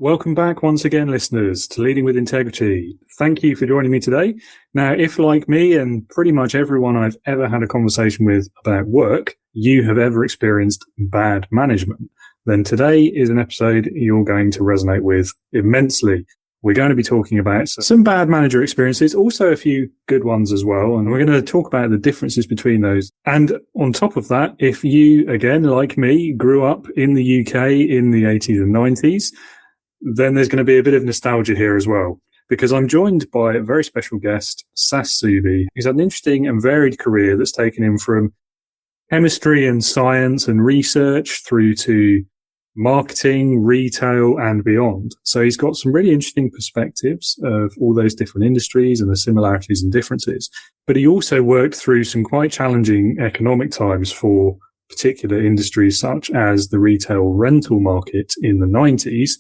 Welcome back once again, listeners, to Leading with Integrity. Thank you for joining me today. Now, if like me and pretty much everyone I've ever had a conversation with about work, you have ever experienced bad management, then today is an episode you're going to resonate with immensely. We're going to be talking about some bad manager experiences, also a few good ones as well. And we're going to talk about the differences between those. And on top of that, if you, again, like me, grew up in the UK in the 80s and 90s, then there's going to be a bit of nostalgia here as well, because I'm joined by a very special guest, Soubhi, who's had an interesting and varied career that's taken him from chemistry and science and research through to marketing, retail, and beyond. So he's got some really interesting perspectives of all those different industries and the similarities and differences. But he also worked through some quite challenging economic times for particular industries such as the retail rental market in the 90s.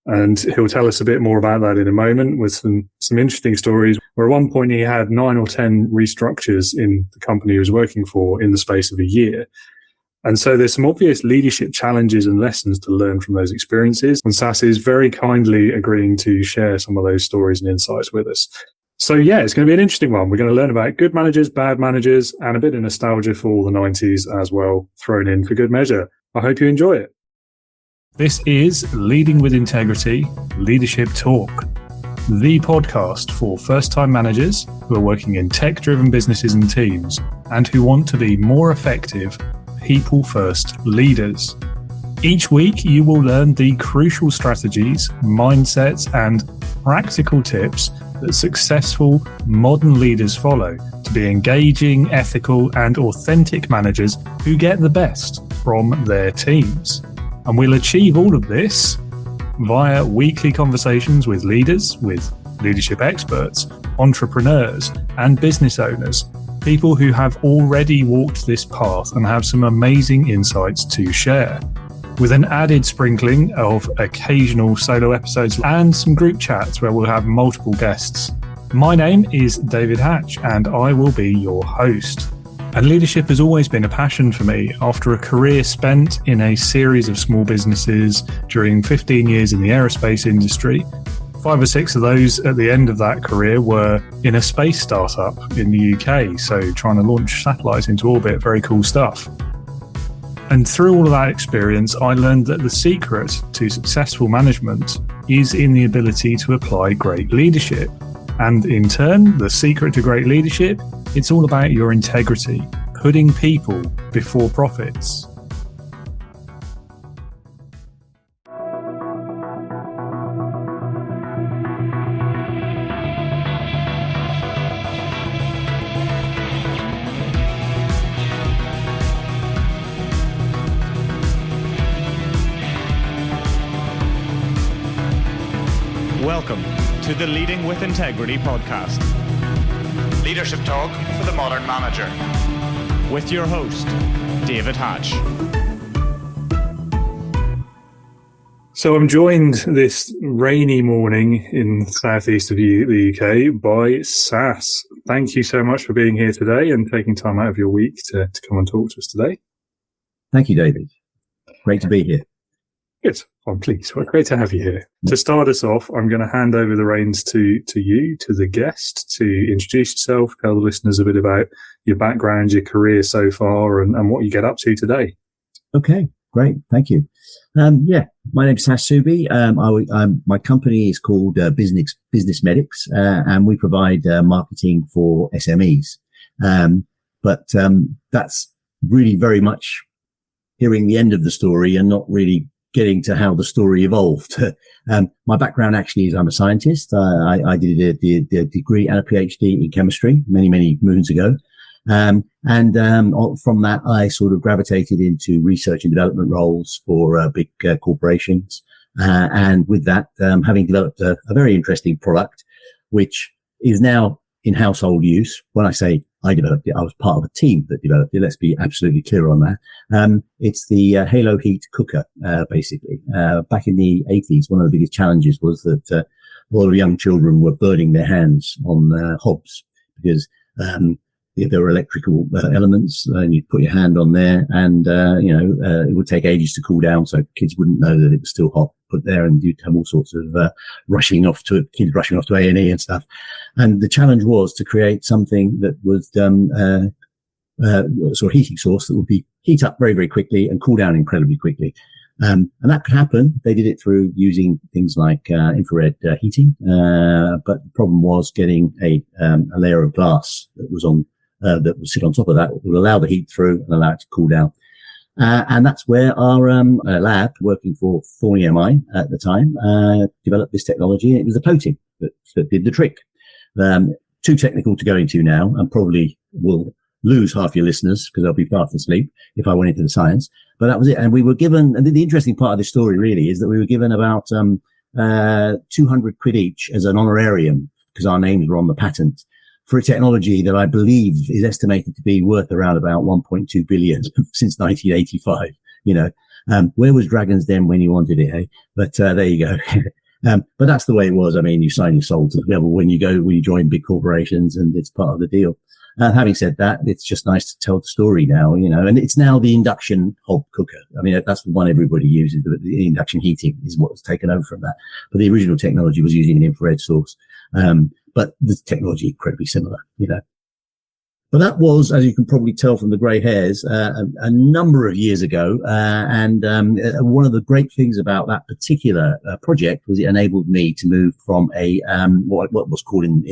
And he'll tell us a bit more about that in a moment with some interesting stories where at one point he had 9 or 10 restructures in the company he was working for in the space of a year. And so there's some obvious leadership challenges and lessons to learn from those experiences. And Sass is very kindly agreeing to share some of those stories and insights with us. So yeah, it's going to be an interesting one. We're going to learn about good managers, bad managers, and a bit of nostalgia for all the 90s as well, thrown in for good measure. I hope you enjoy it. This is Leading with Integrity, Leadership Talk, the podcast for first-time managers who are working in tech-driven businesses and teams and who want to be more effective, people-first leaders. Each week, you will learn the crucial strategies, mindsets, and practical tips that successful modern leaders follow to be engaging, ethical, and authentic managers who get the best from their teams. And we'll achieve all of this via weekly conversations with leaders, with leadership experts, entrepreneurs, and business owners, people who have already walked this path and have some amazing insights to share, with an added sprinkling of occasional solo episodes and some group chats where we'll have multiple guests. My name is David Hatch, and I will be your host. And leadership has always been a passion for me. After a career spent in a series of small businesses during 15 years in the aerospace industry, 5 or 6 of those at the end of that career were in a space startup in the UK. So trying to launch satellites into orbit, very cool stuff. And through all of that experience, I learned that the secret to successful management is in the ability to apply great leadership. And in turn, the secret to great leadership, it's all about your integrity, putting people before profits. Welcome to the Leading with Integrity podcast. Leadership talk for the modern manager. With your host, David Hatch. So I'm joined this rainy morning in the southeast of the UK by Sass. Thank you so much for being here today and taking time out of your week to come and talk to us today. Thank you, David. Great to be here. Good. I'm pleased. Well, great to have you here. To start us off, I'm going to hand over the reins to you, to the guest, to introduce yourself, tell the listeners a bit about your background, your career so far, and what you get up to today. Okay, great. Thank you. My name's Soubhi. My company is called Business Medics, and we provide marketing for SMEs. But that's really very much hearing the end of the story and not really getting to how the story evolved. My background actually is I'm a scientist. I did a degree and a PhD in chemistry many moons ago. From that, I sort of gravitated into research and development roles for big corporations. And with that, having developed a very interesting product, which is now in household use. When I say I developed it, I was part of a team that developed it. Let's be absolutely clear on that. It's the Halo Heat cooker, basically. Back in the 80s, one of the biggest challenges was that a lot of young children were burning their hands on hobs because if there were electrical elements, and you'd put your hand on there, and it would take ages to cool down, so kids wouldn't know that it was still hot. Put there, and you'd have all sorts of kids rushing off to A&E and stuff. And the challenge was to create something that was sort of heating source that would be heat up very, very quickly and cool down incredibly quickly. And that could happen. They did it through using things like infrared heating, but the problem was getting a layer of glass that was on that would sit on top of that, would allow the heat through and allow it to cool down. And that's where our lab, working for Thorny MI at the time, developed this technology. And it was the coating that did the trick. Too technical to go into now, and probably will lose half your listeners because they'll be fast asleep if I went into the science. But that was it. And we were given, and the interesting part of this story really is that we were given about 200 quid each as an honorarium, because our names were on the patent, for a technology that I believe is estimated to be worth around about 1.2 billion since 1985. Where was Dragon's Den when you wanted it, hey? But there you go. But that's the way it was. I mean, you sign your soul to the devil when you join big corporations, and it's part of the deal. Having said that, it's just nice to tell the story now, and it's now the induction hob cooker. I mean, that's the one everybody uses. The induction heating is what was taken over from that. But the original technology was using an infrared source. But the technology is incredibly similar, But that was, as you can probably tell from the grey hairs, a number of years ago. And one of the great things about that particular project was it enabled me to move from what was called in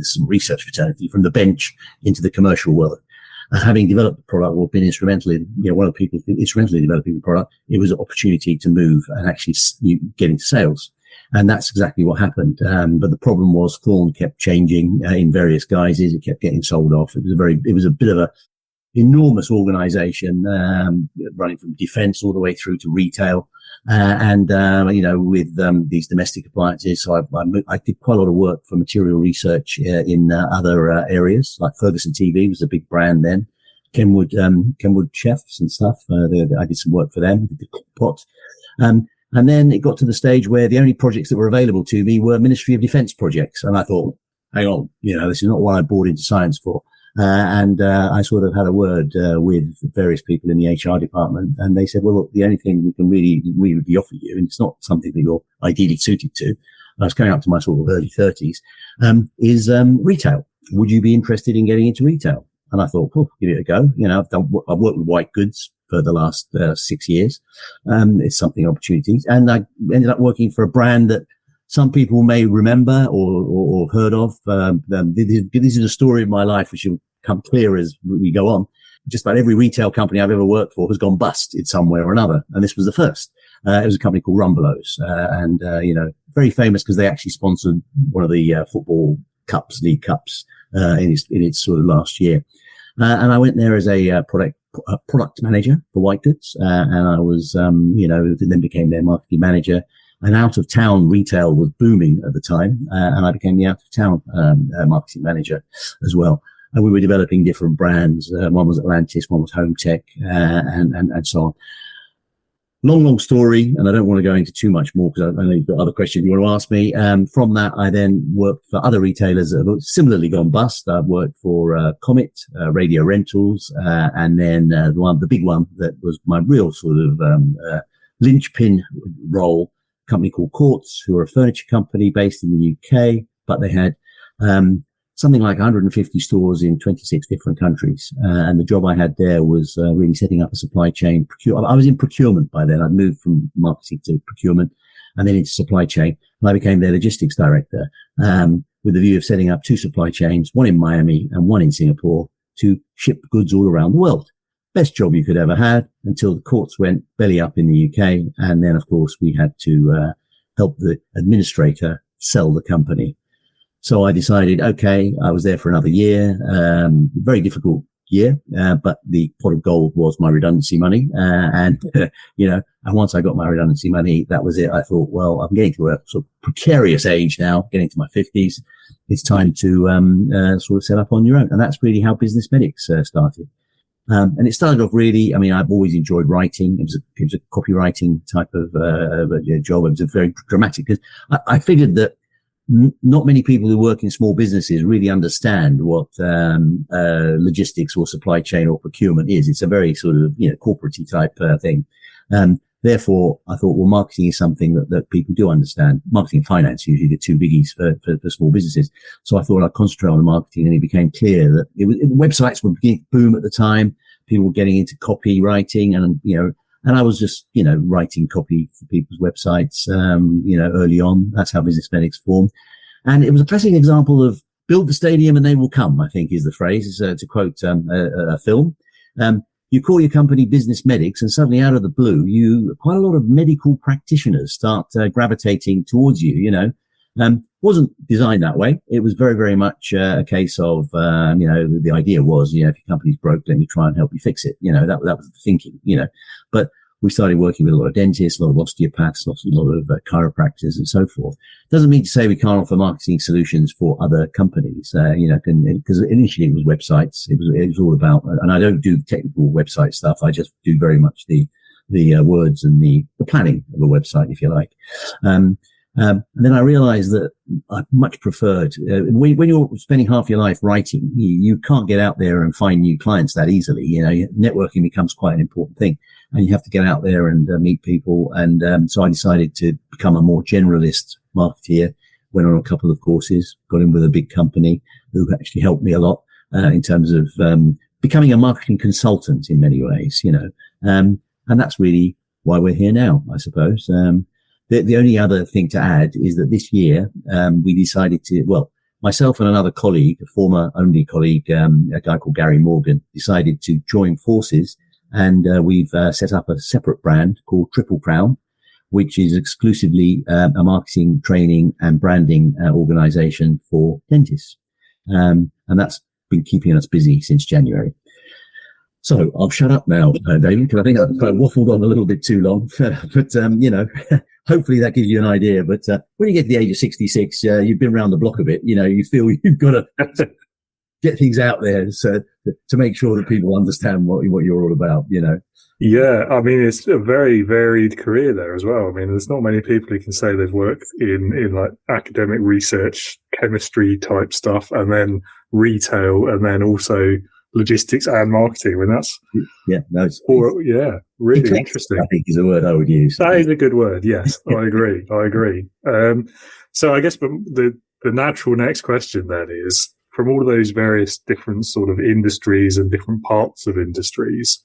some research fraternity, from the bench into the commercial world. Having developed the product, or been instrumental in, one of the people instrumentally developing the product, it was an opportunity to move and actually get into sales. And that's exactly what happened. But the problem was Thorn kept changing in various guises. It kept getting sold off. It was a bit of a enormous organization, running from defense all the way through to retail. With these domestic appliances. So I did quite a lot of work for material research in other areas, like Ferguson TV was a big brand then. Kenwood chefs and stuff. I did some work for them, did the pot. And then it got to the stage where the only projects that were available to me were Ministry of Defence projects. And I thought, hang on, this is not what I bought into science for. I sort of had a word with various people in the HR department, and they said, well, look, the only thing we can really offer you, and it's not something that you're ideally suited to, I was coming up to my sort of early 30s, is retail. Would you be interested in getting into retail? And I thought, give it a go. I've worked with white goods for the last 6 years. It's something opportunities. And I ended up working for a brand that some people may remember or heard of. This is a story of my life which will come clear as we go on. Just about every retail company I've ever worked for has gone bust in some way or another. And this was the first. It was a company called Rumbelows. Very famous because they actually sponsored one of the football cups, league cups, in its sort of last year. And I went there as a product manager for white goods. And I was, then became their marketing manager. And out of town retail was booming at the time. And I became the out of town, marketing manager as well. And we were developing different brands. One was Atlantis, one was Home Tech, and so on. Long story, and I don't want to go into too much more because I know you've got other questions you want to ask me. From that, I then worked for other retailers that have similarly gone bust. I've worked for Comet, Radio Rentals, and then the big one that was my real sort of linchpin role, a company called Courts, who are a furniture company based in the UK, but they had something like 150 stores in 26 different countries. And the job I had there was really setting up a supply chain. I was in procurement by then. I'd moved from marketing to procurement and then into supply chain. And I became their logistics director, with the view of setting up 2 supply chains, one in Miami and one in Singapore, to ship goods all around the world. Best job you could ever have, until the courts went belly up in the UK. And then, of course, we had to help the administrator sell the company. So I decided, okay, I was there for another year, very difficult year, but the pot of gold was my redundancy money. And once I got my redundancy money, that was it. I thought, well, I'm getting to a sort of precarious age now, getting to my 50s. It's time to sort of set up on your own. And that's really how Business Medics started. And it started off really, I've always enjoyed writing. It was a copywriting type of job. It was a very dramatic, because I figured that not many people who work in small businesses really understand what logistics or supply chain or procurement is. It's a very sort of, corporate-y type thing. Therefore, I thought, well, marketing is something that people do understand. Marketing and finance are usually the two biggies for small businesses. So I thought I'd concentrate on the marketing, and it became clear that websites were beginning to boom at the time. People were getting into copywriting, and I was just, writing copy for people's websites, early on. That's how Business Medics formed. And it was a classic example of build the stadium and they will come, I think is the phrase, to quote a film. You call your company Business Medics, and suddenly out of the blue, quite a lot of medical practitioners start gravitating towards you, Wasn't designed that way. It was very, very much a case of, the idea was, if your company's broke, let me try and help you fix it. That was the thinking, But we started working with a lot of dentists, a lot of osteopaths, a lot of chiropractors and so forth. Doesn't mean to say we can't offer marketing solutions for other companies, because initially it was websites. It was all about, and I don't do technical website stuff. I just do very much the words and the planning of a website, if you like. And then I realized that I much preferred, when you're spending half your life writing, you can't get out there and find new clients that easily. Networking becomes quite an important thing, and you have to get out there and meet people. And so I decided to become a more generalist marketeer, went on a couple of courses, got in with a big company who actually helped me a lot in terms of becoming a marketing consultant in many ways, and that's really why we're here now, I suppose. The only other thing to add is that this year, we decided myself and another colleague, a former only colleague, a guy called Gary Morgan, decided to join forces, and we've set up a separate brand called Triple Crown, which is exclusively a marketing, training and branding organization for dentists. And that's been keeping us busy since January. So I'll shut up now, David, because I think I've waffled on a little bit too long. But hopefully that gives you an idea. But when you get to the age of 66, you've been around the block a bit. You feel you've got to get things out there so to make sure that people understand what you're all about. Yeah, I mean, it's a very varied career there as well. I mean, there's not many people who can say they've worked in like academic research, chemistry type stuff, and then retail, and then also logistics and marketing. I mean, that's really interesting. I think is a word I would use. That is a good word. Yes, I agree. So I guess the natural next question then is, from all of those various different sort of industries and different parts of industries,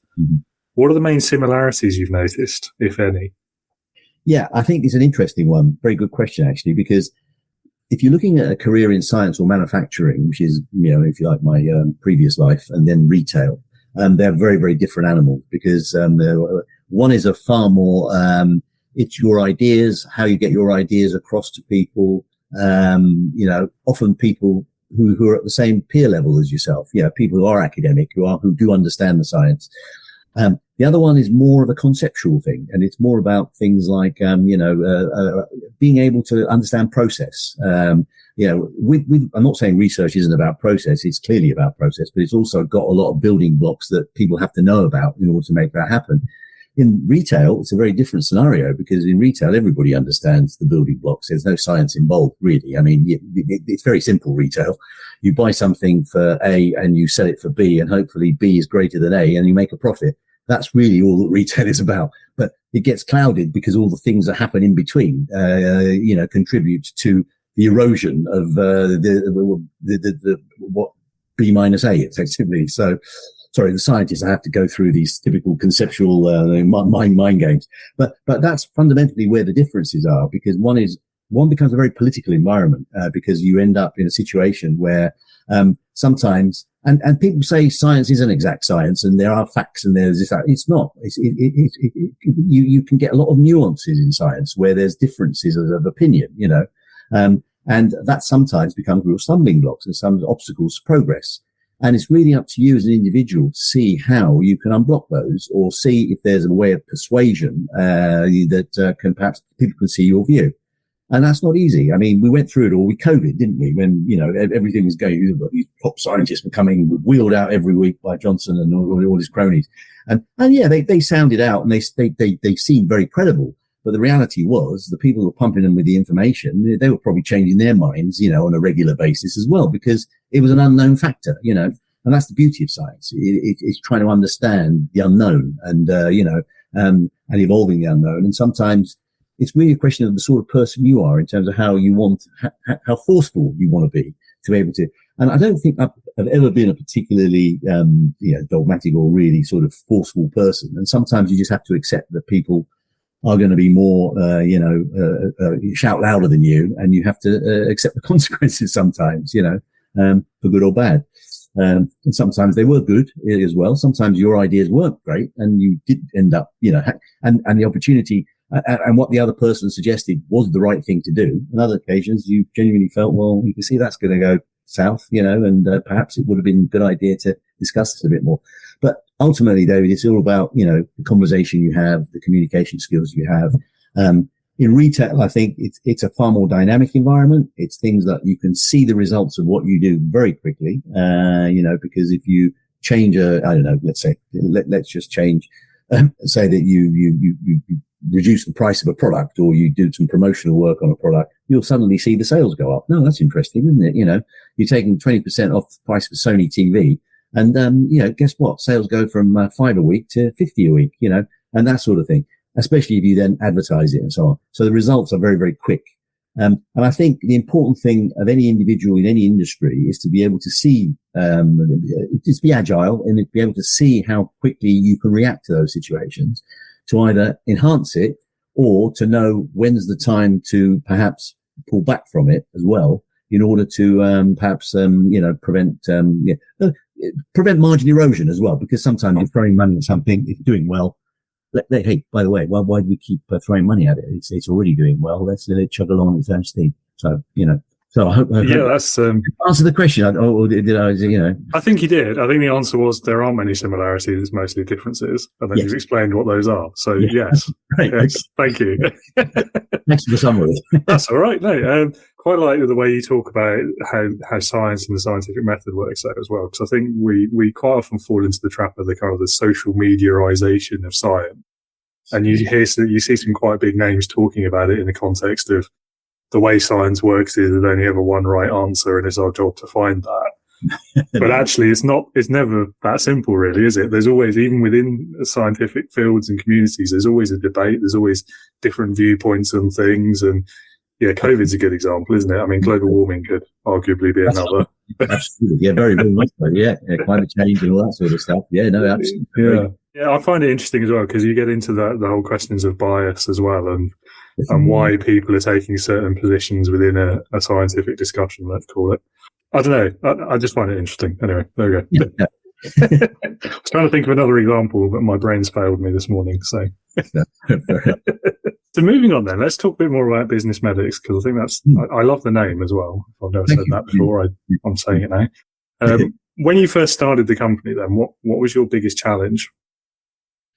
what are the main similarities you've noticed, if any? Yeah, I think it's an interesting one. Very good question, actually, because if you're looking at a career in science or manufacturing, which is, if you like, my previous life, and then retail, they're very, very different animals, because one is a far more, it's your ideas, how you get your ideas across to people, often people who are at the same peer level as yourself, people who are academic, who do understand the science. The other one is more of a conceptual thing, and it's more about things like, being able to understand process. I'm not saying research isn't about process. It's clearly about process, but it's also got a lot of building blocks that people have to know about in order to make that happen. In retail, it's a very different scenario, because in retail, everybody understands the building blocks. There's no science involved, really. I mean, it's very simple retail. You buy something for A and you sell it for B, and hopefully B is greater than A, and you make a profit. That's really all that retail is about. But it gets clouded because all the things that happen in between, contribute to the erosion of what B minus A, effectively. So, sorry, the scientists, I have to go through these typical conceptual mind games. But that's fundamentally where the differences are, because one becomes a very political environment, because you end up in a situation where sometimes, and people say science is an exact science and there are facts and there's this, it's not. You can get a lot of nuances in science where there's differences of opinion, and that sometimes becomes real stumbling blocks and some obstacles to progress. And it's really up to you as an individual to see how you can unblock those, or see if there's a way of persuasion that can perhaps people can see your view. And that's not easy. I mean, we went through it all with COVID, didn't we? When, everything was going, these top scientists were coming, wheeled out every week by Johnson and all his cronies. And yeah, they sounded out, and they seemed very credible. But the reality was the people who were pumping them with the information, they were probably changing their minds, on a regular basis as well, because it was an unknown factor, and that's the beauty of science. It's trying to understand the unknown and evolving the unknown. And sometimes it's really a question of the sort of person you are in terms of how you want, how forceful you want to be able to. And I don't think I've ever been a particularly, dogmatic or really sort of forceful person. And sometimes you just have to accept that people are going to be more, shout louder than you, and you have to accept the consequences sometimes, for good or bad. And sometimes they were good as well. Sometimes your ideas weren't great and you did end up, and the opportunity and what the other person suggested was the right thing to do. On other occasions, you genuinely felt, well, you can see that's going to go south, and perhaps it would have been a good idea to discuss this a bit more. But ultimately, David, it's all about, the conversation you have, the communication skills you have. In retail, I think it's a far more dynamic environment. It's things that you can see the results of what you do very quickly, because if you change let's just change, say that you reduce the price of a product or you do some promotional work on a product, you'll suddenly see the sales go up. No, that's interesting, isn't it? You're taking 20% off the price of a Sony TV and, guess what? Sales go from 5 a week to 50 a week, and that sort of thing, especially if you then advertise it and so on. So the results are very, very quick. And I think the important thing of any individual in any industry is to be able to see, just be agile and be able to see how quickly you can react to those situations to either enhance it or to know when's the time to perhaps pull back from it as well in order to, prevent margin erosion as well, because sometimes you're throwing money at something, it's doing well. Hey, by the way, why do we keep throwing money at it? It's already doing well. Let's let it chug along on its own steam. So, so I hope that's answer the question. Or did I, I think you did. I think the answer was there aren't many similarities, it's mostly differences. And then you've explained what those are. So yes. Right. Yes. Thank you. Thanks for the summary. That's all right. No, quite like the way you talk about how science and the scientific method works out as well. Because I think we quite often fall into the trap of the kind of the social mediaization of science. And you see some quite big names talking about it in the context of the way science works is there's only ever one right answer and it's our job to find that. But actually it's never that simple really, is it? There's always, even within scientific fields and communities, there's always a debate. There's always different viewpoints on things. And yeah, COVID's a good example, isn't it? I mean, global warming could arguably be another. Absolutely. Yeah, very, very much so. Yeah, climate change and all that sort of stuff. Yeah, no, absolutely. Yeah, I find it interesting as well because you get into the whole questions of bias as well and why people are taking certain positions within a scientific discussion, let's call it. I don't know. I just find it interesting. Anyway, there we go. Yeah. I was trying to think of another example, but my brain's failed me this morning. So, so moving on then, let's talk a bit more about Business Medics because I think that's, I love the name as well. I've never said that before. I'm saying it now. When you first started the company then, what was your biggest challenge?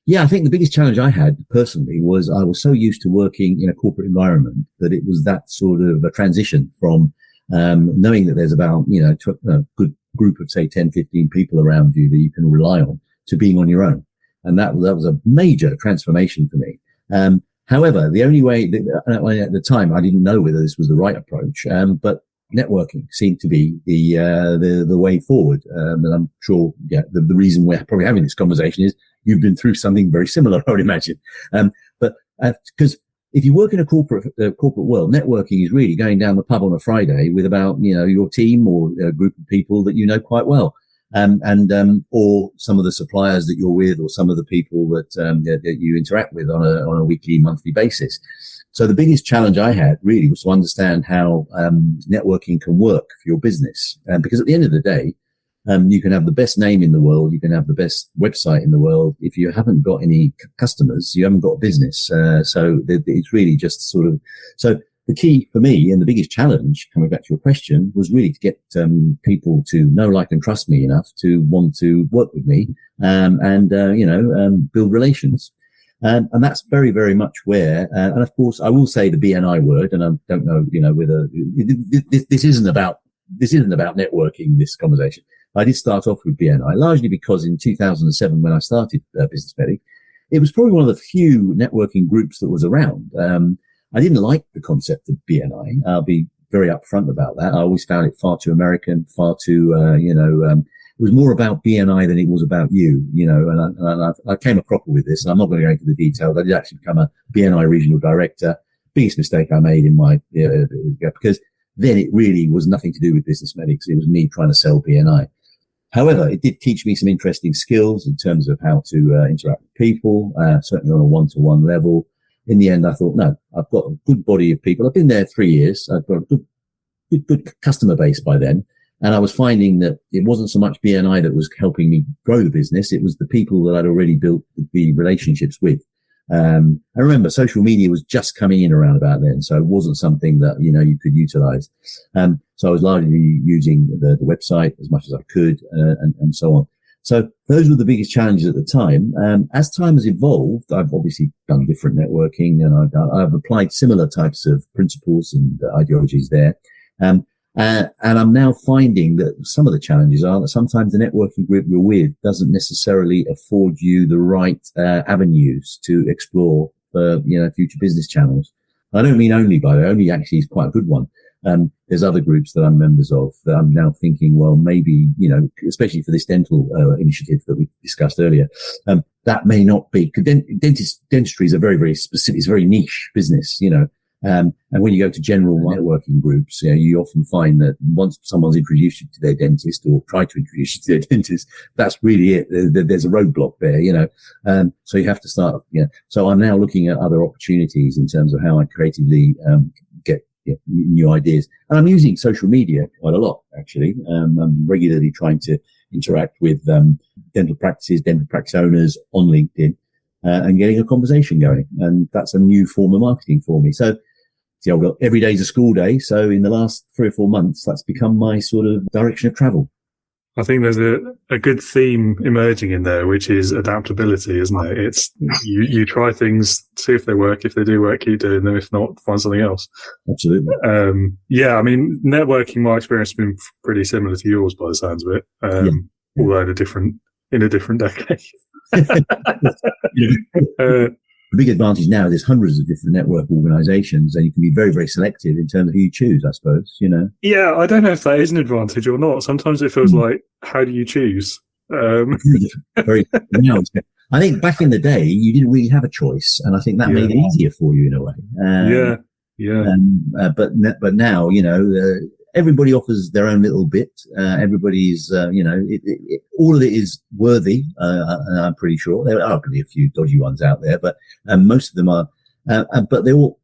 Yeah, I think the biggest challenge I had personally was I was so used to working in a corporate environment that it was that sort of a transition from knowing that there's about, a good group of say 10, 15 people around you that you can rely on to being on your own. And that was a major transformation for me. However, the only way at the time, I didn't know whether this was the right approach, but networking seemed to be the way forward. And I'm sure, the reason we're probably having this conversation is you've been through something very similar, I would imagine. But because if you work in a corporate world, networking is really going down the pub on a Friday with about, your team or a group of people that you know quite well. Or some of the suppliers that you're with or some of the people that you interact with on a weekly, monthly basis. So the biggest challenge I had really was to understand how networking can work for your business. Because at the end of the day, you can have the best name in the world, you can have the best website in the world. If you haven't got any customers, you haven't got a business. So it's really just sort of, so the key for me and the biggest challenge, coming back to your question, was really to get people to know, like, and trust me enough to want to work with me and build relations. And that's very, very much where, and of course, I will say the BNI word, and I don't know, whether this isn't about networking, this conversation. I did start off with BNI largely because in 2007, when I started Business Medic, it was probably one of the few networking groups that was around. I didn't like the concept of BNI. I'll be very upfront about that. I always found it far too American, far too, it was more about BNI than it was about you, and I came a cropper with this, and I'm not going to go into the details. I did actually become a BNI regional director. Biggest mistake I made in my, because then it really was nothing to do with Business Medics. It was me trying to sell BNI. However, it did teach me some interesting skills in terms of how to interact with people, certainly on a one-to-one level. In the end, I thought, no, I've got a good body of people. I've been there 3 years. I've got a good customer base by then. And I was finding that it wasn't so much BNI that was helping me grow the business. It was the people that I'd already built the relationships with. I remember social media was just coming in around about then. So it wasn't something that, you could utilize. So I was largely using the website as much as I could, and so on. So those were the biggest challenges at the time. As time has evolved, I've obviously done different networking, and I've applied similar types of principles and ideologies there. And I'm now finding that some of the challenges are that sometimes the networking group you're with doesn't necessarily afford you the right avenues to explore for, future business channels. I don't mean only by that. Only actually is quite a good one. There's other groups that I'm members of that I'm now thinking, well, maybe, especially for this dental initiative that we discussed earlier, that may not be, because dentistry is a very, very specific, it's a very niche business, and when you go to general networking groups, you often find that once someone's introduced you to their dentist or tried to introduce you to their dentist, that's really it. There's a roadblock there, so you have to start, So I'm now looking at other opportunities in terms of how I creatively, get new ideas. And I'm using social media quite a lot, actually. I'm regularly trying to interact with, dental practice owners on LinkedIn, and getting a conversation going. And that's a new form of marketing for me. So, every day's a school day. So in the last 3 or 4 months, that's become my sort of direction of travel. I think there's a good theme emerging in there, which is adaptability, isn't it? It's you try things, see if they work. If they do work, keep doing them. If not, find something else. Absolutely. Networking, my experience has been pretty similar to yours by the sounds of it. Although in a different decade. The big advantage now is there's hundreds of different network organizations, and you can be very, very selective in terms of who you choose, I suppose, Yeah, I don't know if that is an advantage or not. Sometimes it feels like, how do you choose? Very, I think back in the day, you didn't really have a choice, and I think that made it easier for you in a way. But now, everybody offers their own little bit. Everybody's, all of it is worthy. I'm pretty sure there are going to be a few dodgy ones out there, but most of them are. But they all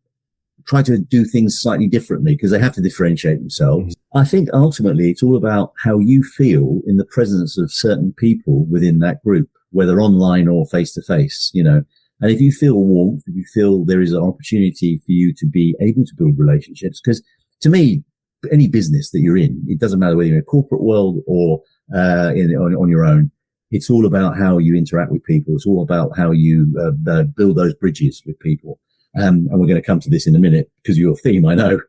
try to do things slightly differently because they have to differentiate themselves. I think ultimately it's all about how you feel in the presence of certain people within that group, whether online or face to face. And if you feel warmth, if you feel there is an opportunity for you to be able to build relationships, because to me, any business that you're in, it doesn't matter whether you're in a corporate world or on your own. It's all about how you interact with people. It's all about how you build those bridges with people. And we're going to come to this in a minute because of your theme, I know,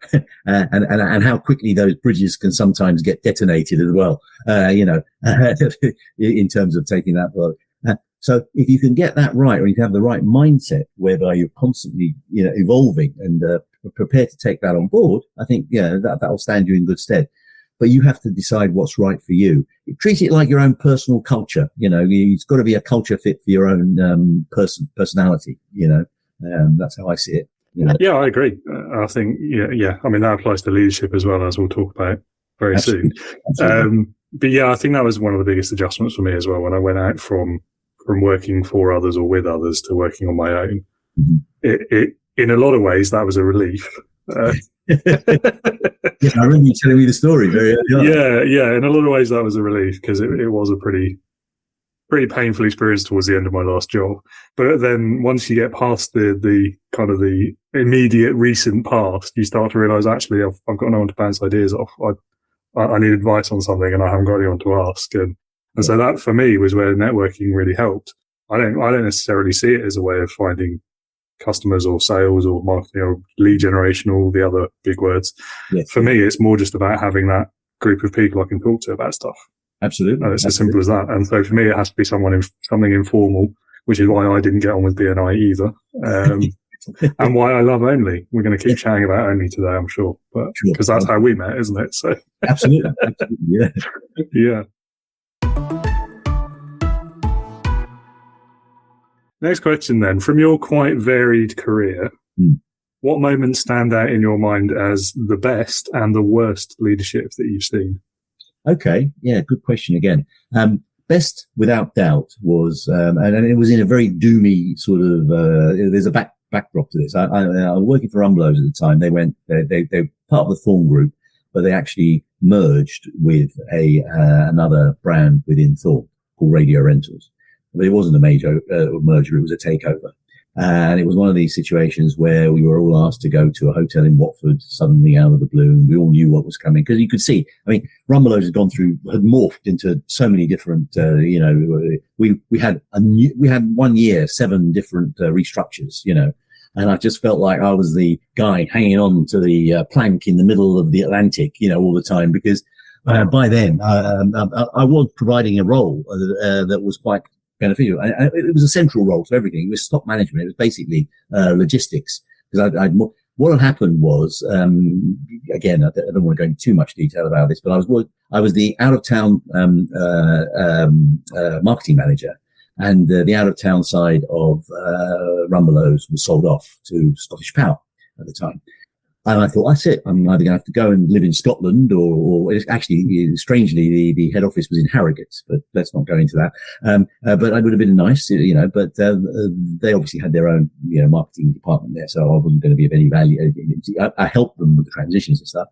and how quickly those bridges can sometimes get detonated as well. In terms of taking that work. So if you can get that right, or you have the right mindset whereby you're constantly, evolving and prepared to take that on board, I think, that'll stand you in good stead. But you have to decide what's right for you. Treat it like your own personal culture. It's got to be a culture fit for your own personality. That's how I see it. Yeah, I agree. I think, I mean, that applies to leadership as well, as we'll talk about very soon. But yeah, I think that was one of the biggest adjustments for me as well when I went out from working for others or with others to working on my own. Mm-hmm. It in a lot of ways, that was a relief. Yeah, I remember you telling me the story very early on. Yeah. In a lot of ways, that was a relief because it was a pretty painful experience towards the end of my last job. But then once you get past the kind of the immediate recent past, you start to realize, actually, I've got no one to bounce ideas off. I need advice on something and I haven't got anyone to ask. And so that for me was where networking really helped. I don't necessarily see it as a way of finding customers or sales or marketing or lead generation, all the other big words. Yes. For me, it's more just about having that group of people I can talk to about stuff. Absolutely. And it's as simple as that. And so for me, it has to be something informal which is why I didn't get on with BNI either. And why I love Only. We're going to keep chatting about Only today, I'm sure, but because that's how we met, isn't it? So absolutely, yeah, yeah. Next question then. From your quite varied career, what moments stand out in your mind as the best and the worst leadership that you've seen? Okay, yeah, good question again. Best, without doubt, was, and it was in a very doomy sort of, there's a backdrop to this. I was working for Rumbelows at the time. They were part of the Thorn Group, but they actually merged with another brand within Thorn called Radio Rentals. But it wasn't a major merger, it was a takeover. And it was one of these situations where we were all asked to go to a hotel in Watford suddenly out of the blue, and we all knew what was coming because you could see. I mean, Rumbelows had morphed into so many different. We had 1 year 7 different restructures. And I just felt like I was the guy hanging on to the plank in the middle of the Atlantic, all the time because by then I was providing a role that was quite beneficial. It was a central role to everything. It was stock management. It was basically logistics. Because what had happened was, again, I don't want to go into too much detail about this, but I was the out of town marketing manager, and the out of town side of Rumbelows was sold off to Scottish Power at the time. And I thought, that's it. I'm either going to have to go and live in Scotland or actually, strangely, the head office was in Harrogate, but let's not go into that. But it would have been nice, but they obviously had their own, marketing department there. So I wasn't going to be of any value. I helped them with the transitions and stuff.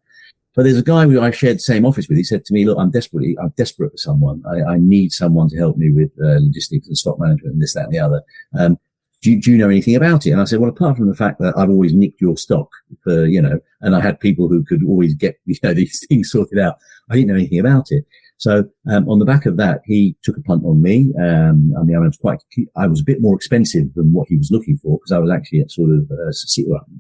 But there's a guy who I shared the same office with. He said to me, look, I'm desperate for someone. I need someone to help me with logistics and stock management and this, that, and the other. Do you know anything about it? And I said, well, apart from the fact that I've always nicked your stock for, and I had people who could always get, these things sorted out. I didn't know anything about it. So, on the back of that, he took a punt on me. I was a bit more expensive than what he was looking for because I was actually at sort of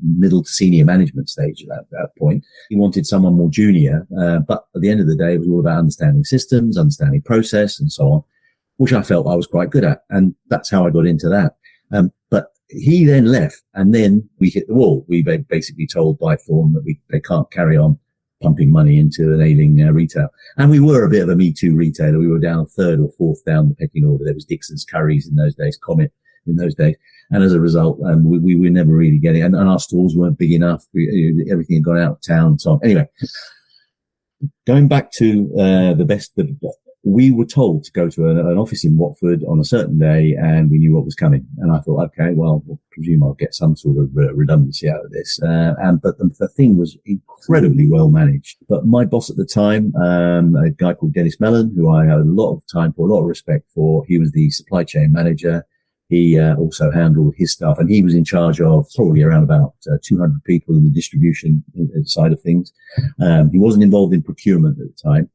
middle to senior management stage at that point. He wanted someone more junior. But at the end of the day, it was all about understanding systems, understanding process and so on, which I felt I was quite good at. And that's how I got into that. But he then left, and then we hit the wall. We basically told by Thorn that they can't carry on pumping money into an ailing retail. And we were a bit of a Me Too retailer. We were down 3rd or 4th down the pecking order. There was Dixons, Currys in those days, Comet in those days. And as a result, we were never really getting, and our stores weren't big enough. Everything had gone out of town and so on. Anyway, going back to the best. We were told to go to an office in Watford on a certain day, and we knew what was coming. And I thought, okay, well, we'll presume I'll get some sort of redundancy out of this. But the thing was incredibly well managed. But my boss at the time, a guy called Dennis Mellon, who I had a lot of time for, a lot of respect for, he was the supply chain manager. He also handled his stuff, and he was in charge of probably around about 200 people in the distribution side of things. He wasn't involved in procurement at the time.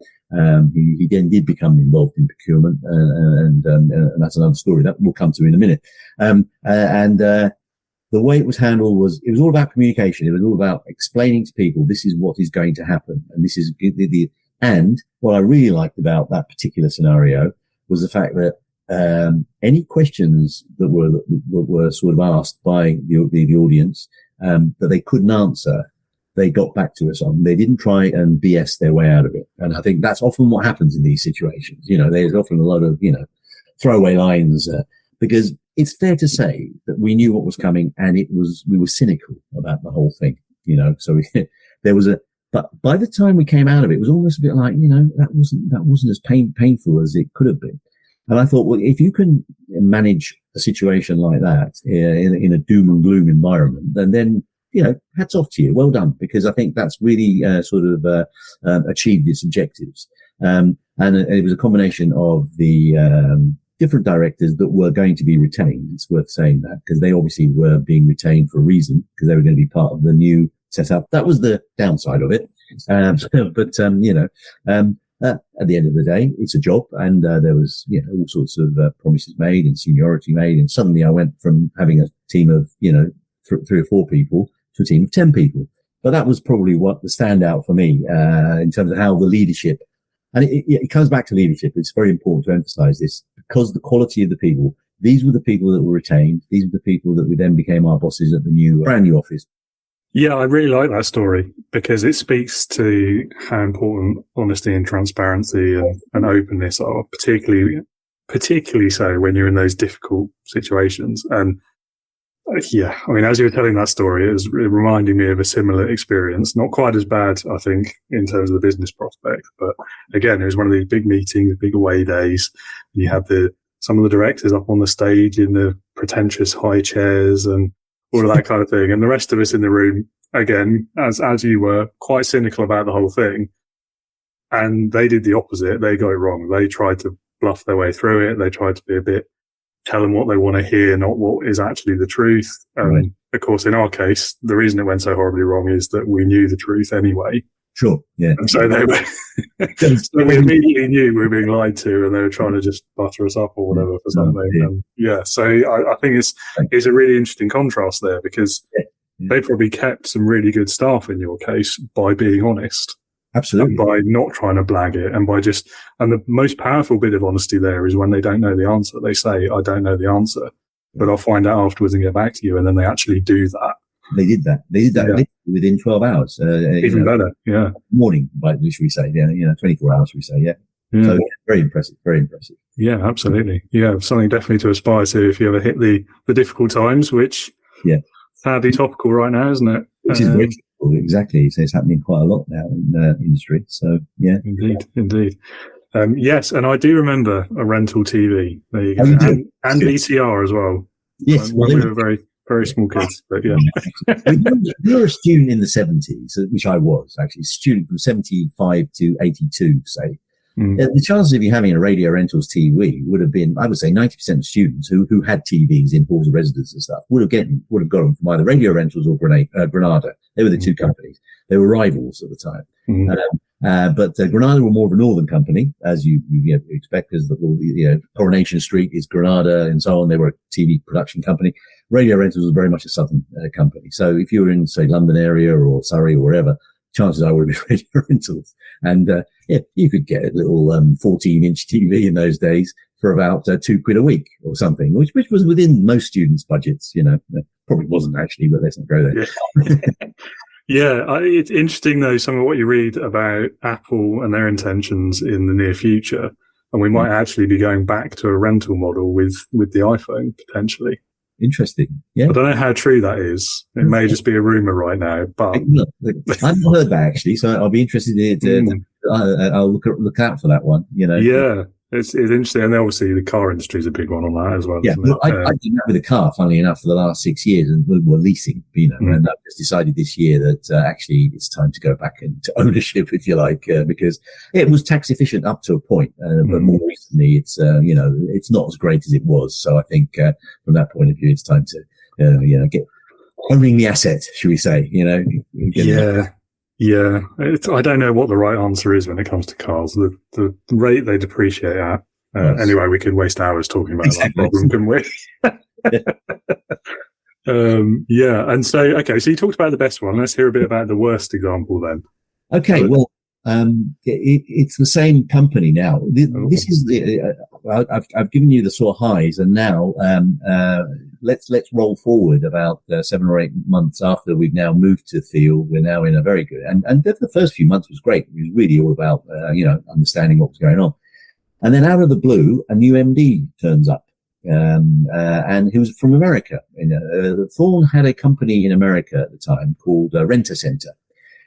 He then did become involved in procurement, and that's another story that we'll come to in a minute. The way it was handled it was all about communication. It was all about explaining to people, this is what is going to happen. And this is and what I really liked about that particular scenario was the fact that, any questions that were sort of asked by the audience, that they couldn't answer, they got back to us on. They didn't try and BS their way out of it. And I think that's often what happens in these situations. There's often a lot of, throwaway lines, because it's fair to say that we knew what was coming, and we were cynical about the whole thing, so but by the time we came out of it, it was almost a bit like, that wasn't as painful as it could have been. And I thought, well, if you can manage a situation like that in a doom and gloom environment, then hats off to you. Well done, because I think that's really achieved its objectives. And it was a combination of the different directors that were going to be retained. It's worth saying that, because they obviously were being retained for a reason, because they were going to be part of the new setup. That was the downside of it. At the end of the day, it's a job, and there was all sorts of promises made and seniority made, and suddenly I went from having a team of 3 or 4 people to a team of 10 people. But that was probably what the standout for me in terms of how the leadership, and it comes back to leadership. It's very important to emphasize this, because the quality of the people these were the people that were retained. These were the people that then became our bosses at the brand new office. Yeah, I really like that story because it speaks to how important honesty and transparency and openness are, particularly so when you're in those difficult situations. And yeah, I mean, as you were telling that story, it was reminding me of a similar experience. Not quite as bad, I think, in terms of the business prospect. But again, it was one of these big meetings, big away days. And you had some of the directors up on the stage in the pretentious high chairs and all of that kind of thing. And the rest of us in the room, again, as you were, quite cynical about the whole thing. And they did the opposite. They got it wrong. They tried to bluff their way through it. They tried to be a bit, tell them what they want to hear, not what is actually the truth. Right. Of course, in our case, the reason it went so horribly wrong is that we knew the truth anyway. Sure. Yeah. And so so we immediately knew we were being lied to, and they were trying to just butter us up or whatever for something. So I think it's a really interesting contrast there because they probably kept some really good staff in your case by being honest. Absolutely. By not trying to blag it and and the most powerful bit of honesty there is when they don't know the answer. They say, I don't know the answer, but I'll find out afterwards and get back to you. And then they actually do that. They did that literally within 12 hours. Even better. Yeah. Morning, should we say? Yeah. 24 hours, should we say? Yeah. So very impressive. Very impressive. Yeah, absolutely. Yeah. Something definitely to aspire to if you ever hit the difficult times, which sadly topical right now, isn't it? Which is very topical, exactly. So it's happening quite a lot now in the industry. So yeah. Indeed. Yes. And I do remember a rental TV. There you go. And VCR as well. Yes. When we were very, very small kids, but yeah. You were a student in the 70s, which I was actually, a student from 75 to 82, say. The chances of you having a radio rentals TV would have been, I would say, 90% of students who had TVs in halls of residence and stuff would have got them from either Radio Rentals or Granada. They were the two companies. They were rivals at the time. But Granada were more of a northern company, as you expect, because Coronation Street is Granada and so on. They were a TV production company. Radio Rentals was very much a southern company. So if you were in, say, London area or Surrey or wherever, chances are it would be Radio Rentals. And you could get a little 14-inch TV in those days for about £2 a week or something, which was within most students' budgets. Probably wasn't actually, but let's not go there. Yeah, it's interesting though, some of what you read about Apple and their intentions in the near future. And we might actually be going back to a rental model with the iPhone potentially. Interesting. Yeah. I don't know how true that is. It may just be a rumor right now, but I've not heard that actually. So I'll be interested in I'll look out for that one, Yeah. It's interesting. And obviously the car industry is a big one on that as well. Yeah. Isn't it? I did that with a car, funnily enough, for the last 6 years, and we're leasing, and I've just decided this year that actually it's time to go back into ownership, if you like, because it was tax efficient up to a point. But more recently, it's not as great as it was. So I think from that point of view, it's time to, get owning the asset, should we say, Yeah, I don't know what the right answer is when it comes to cars. The rate they depreciate at. Anyway, we could waste hours talking about that problem, couldn't we? And so you talked about the best one. Let's hear a bit about the worst example then. Okay, well, it's the same company now. This is I've given you the sort of highs, and now let's roll forward about 7 or 8 months after we've now moved to Thiel. We're now in a very good, and the first few months was great. It was really all about understanding what was going on, and then out of the blue, a new MD turns up, and he was from America. Thorn had a company in America at the time called Rent-A-Center.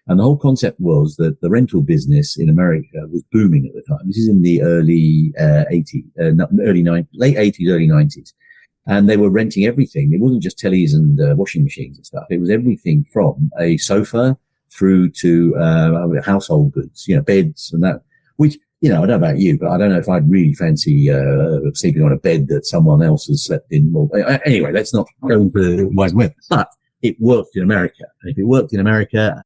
And the whole concept was that the rental business in America was booming at the time. This is in the late 80s, early 90s. And they were renting everything. It wasn't just tellies and washing machines and stuff. It was everything from a sofa through to household goods, beds and that, which, I don't know about you, but I don't know if I'd really fancy sleeping on a bed that someone else has slept in. Well, anyway, let's not go into the wide web. But it worked in America. And if it worked in America,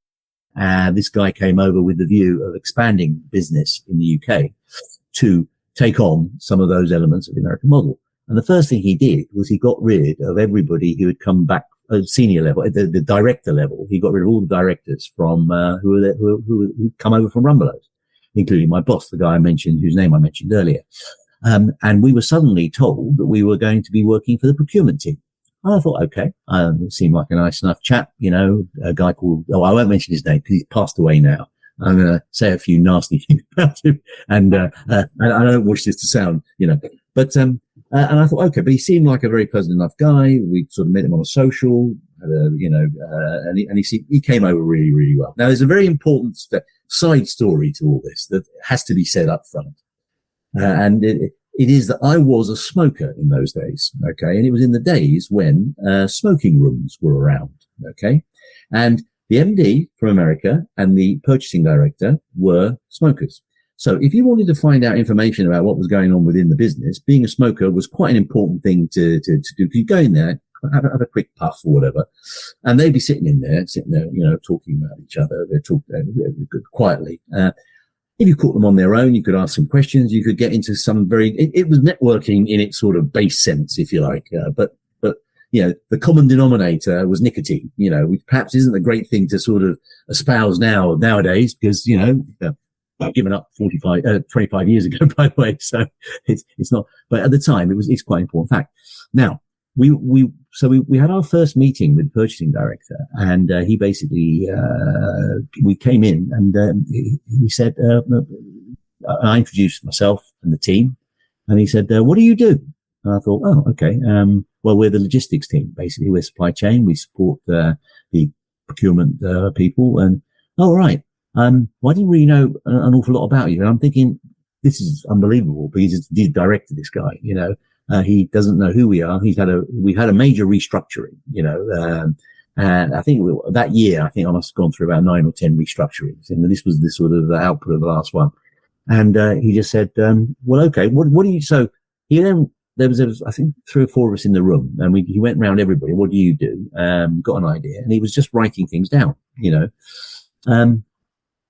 this guy came over with the view of expanding business in the UK to take on some of those elements of the American model. And the first thing he did was he got rid of everybody who had come back at senior level, at the director level. He got rid of all the directors from who come over from Rumbelows, including my boss, the guy I mentioned, whose name I mentioned earlier. And we were suddenly told that we were going to be working for the procurement team. And I thought, okay, it seemed like a nice enough chap, a guy called, I won't mention his name because he's passed away now. I'm going to say a few nasty things about him. And I don't wish this to sound, but, and I thought, okay, but he seemed like a very pleasant enough guy. We sort of met him on a social, and he came over really, really well. Now, there's a very important side story to all this that has to be said up front. And it is that I was a smoker in those days. Okay. And it was in the days when, smoking rooms were around. Okay. And the MD from America and the purchasing director were smokers. So if you wanted to find out information about what was going on within the business, being a smoker was quite an important thing to do. You go in there, have a quick puff or whatever, and they'd be sitting there, talking about each other. They'd talk quietly. If you caught them on their own, you could ask some questions. You could get into some it was networking in its sort of base sense, if you like. But the common denominator was nicotine, which perhaps isn't a great thing to sort of espouse nowadays because, I've given up 25 years ago, by the way. So it's not, but at the time it's quite an important fact. Now, we had our first meeting with the purchasing director and, he basically, we came in and, he said, I introduced myself and the team and he said, what do you do? And I thought, oh, okay. Well, we're the logistics team. Basically, we're supply chain. We support, the procurement, people and, oh, right. Well, I didn't really know an awful lot about you. And I'm thinking, this is unbelievable because he's director, this guy, he doesn't know who we are. We've had a major restructuring, and I think that year, I must have gone through about 9 or 10 restructurings. And this was the sort of the output of the last one. And, he just said, well, okay, what do you, so he then, there was, I think 3 or 4 of us in the room and he went around everybody. What do you do? Got an idea. And he was just writing things down,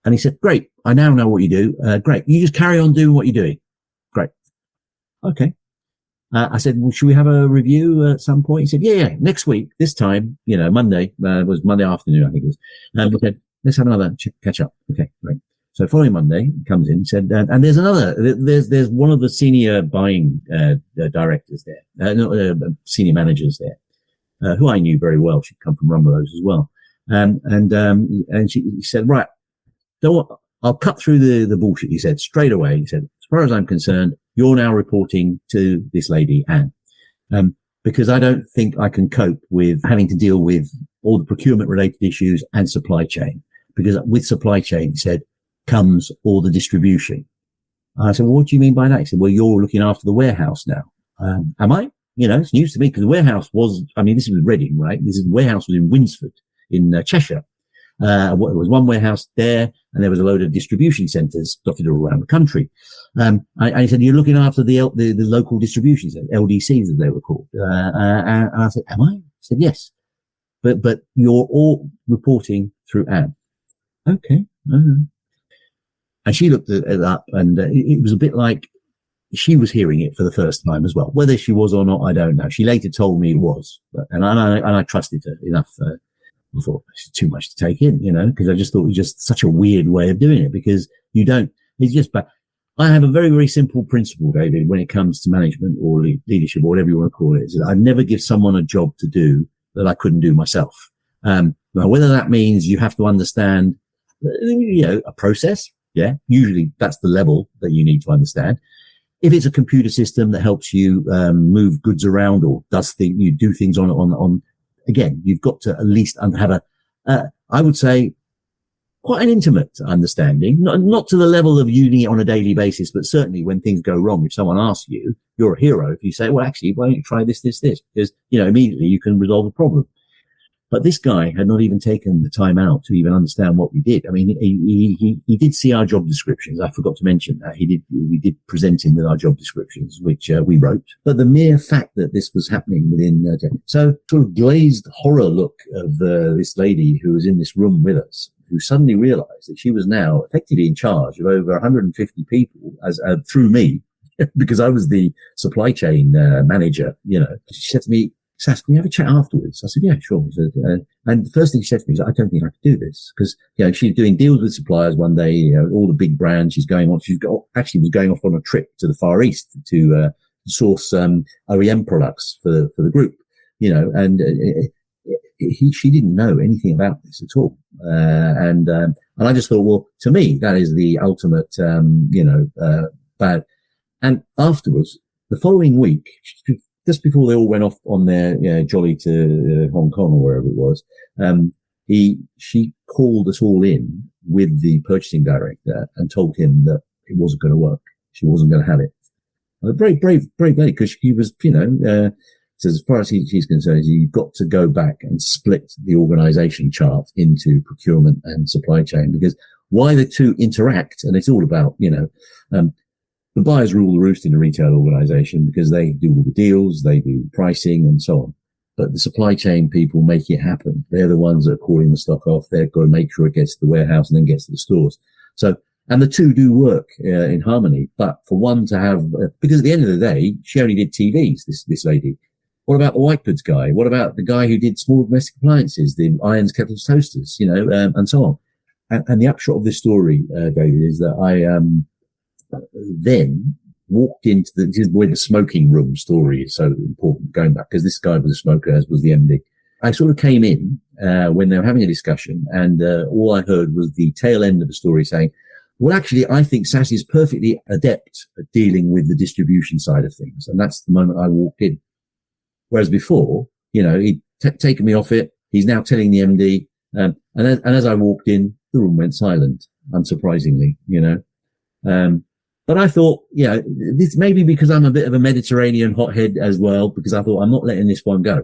and he said, great. I now know what you do. Great. You just carry on doing what you're doing. Great. Okay. I said, well, should we have a review at some point? He said, yeah, next week, this time, Monday, was Monday afternoon, I think it was. We said, let's have another catch up. Okay, great. So following Monday, he comes in and said, and there's there's one of the senior buying, directors there, senior managers there, who I knew very well. She'd come from Rumbelows as well. And she said, right, so I'll cut through the bullshit. He said straight away. He said, as far as I'm concerned, you're now reporting to this lady, Anne, because I don't think I can cope with having to deal with all the procurement related issues and supply chain, because with supply chain, he said, comes all the distribution. I said, well, what do you mean by that? He said, well, you're looking after the warehouse now. Am I? It's news to me because the warehouse was, this was Reading, right? The warehouse was in Winsford in Cheshire. There was one warehouse there and there was a load of distribution centers dotted all around the country. And he said, you're looking after the local distribution centers, LDCs as they were called. And I said, am I? He said, yes. But you're all reporting through Anne. Okay. And she looked it up and it was a bit like she was hearing it for the first time as well. Whether she was or not, I don't know. She later told me it was, and I trusted her enough. I thought it's too much to take in, because I just thought it was just such a weird way of doing it because it's just, but I have a very, very simple principle, David, when it comes to management or leadership or whatever you want to call it, is that I never give someone a job to do that I couldn't do myself. Now, whether that means you have to understand, a process. Yeah. Usually that's the level that you need to understand. If it's a computer system that helps you, move goods around or you do things on, again, you've got to at least have I would say, quite an intimate understanding, not to the level of using it on a daily basis, but certainly when things go wrong, if someone asks you, you're a hero. If you say, well, actually, why don't you try this, because, immediately you can resolve the problem. But this guy had not even taken the time out to even understand what we did. He did see our job descriptions. I forgot to mention that. We did present him with our job descriptions, which, we wrote. But the mere fact that this was happening within, so sort of glazed horror look of, this lady who was in this room with us, who suddenly realized that she was now effectively in charge of over 150 people through me, because I was the supply chain, manager, She said to me, Sass, can we have a chat afterwards? I said, yeah, sure. He said, and the first thing she said to me is, I don't think I could do this, because, she's doing deals with suppliers one day, all the big brands she's going on. Was going off on a trip to the Far East to source OEM products for the group, and she didn't know anything about this at all. And I just thought, well, to me, that is the ultimate, bad. And afterwards, the following week, just before they all went off on their jolly to Hong Kong or wherever it was, she called us all in with the purchasing director and told him that it wasn't going to work. She wasn't going to have it. A brave lady, because she was, so as far as she's concerned, you've got to go back and split the organization chart into procurement and supply chain, because why the two interact, and it's all about, the buyers rule the roost in a retail organization because they do all the deals, they do pricing and so on. But the supply chain people make it happen. They're the ones that are calling the stock off. They've got to make sure it gets to the warehouse and then gets to the stores. So, and the two do work in harmony. But for one to have, because at the end of the day, she only did TVs, this lady. What about the white goods guy? What about the guy who did small domestic appliances, the irons, kettles, toasters, and so on? And the upshot of this story, David, is that I then walked into this is where the smoking room story is so important, going back, because this guy was a smoker, as was the MD. I sort of came in when they were having a discussion, and all I heard was the tail end of the story saying, well, actually, I think Sass is perfectly adept at dealing with the distribution side of things. And that's the moment I walked in. Whereas before, he'd taken me off it. He's now telling the MD. And as I walked in, the room went silent, unsurprisingly, but I thought, this may be because I'm a bit of a Mediterranean hothead as well, because I thought I'm not letting this one go.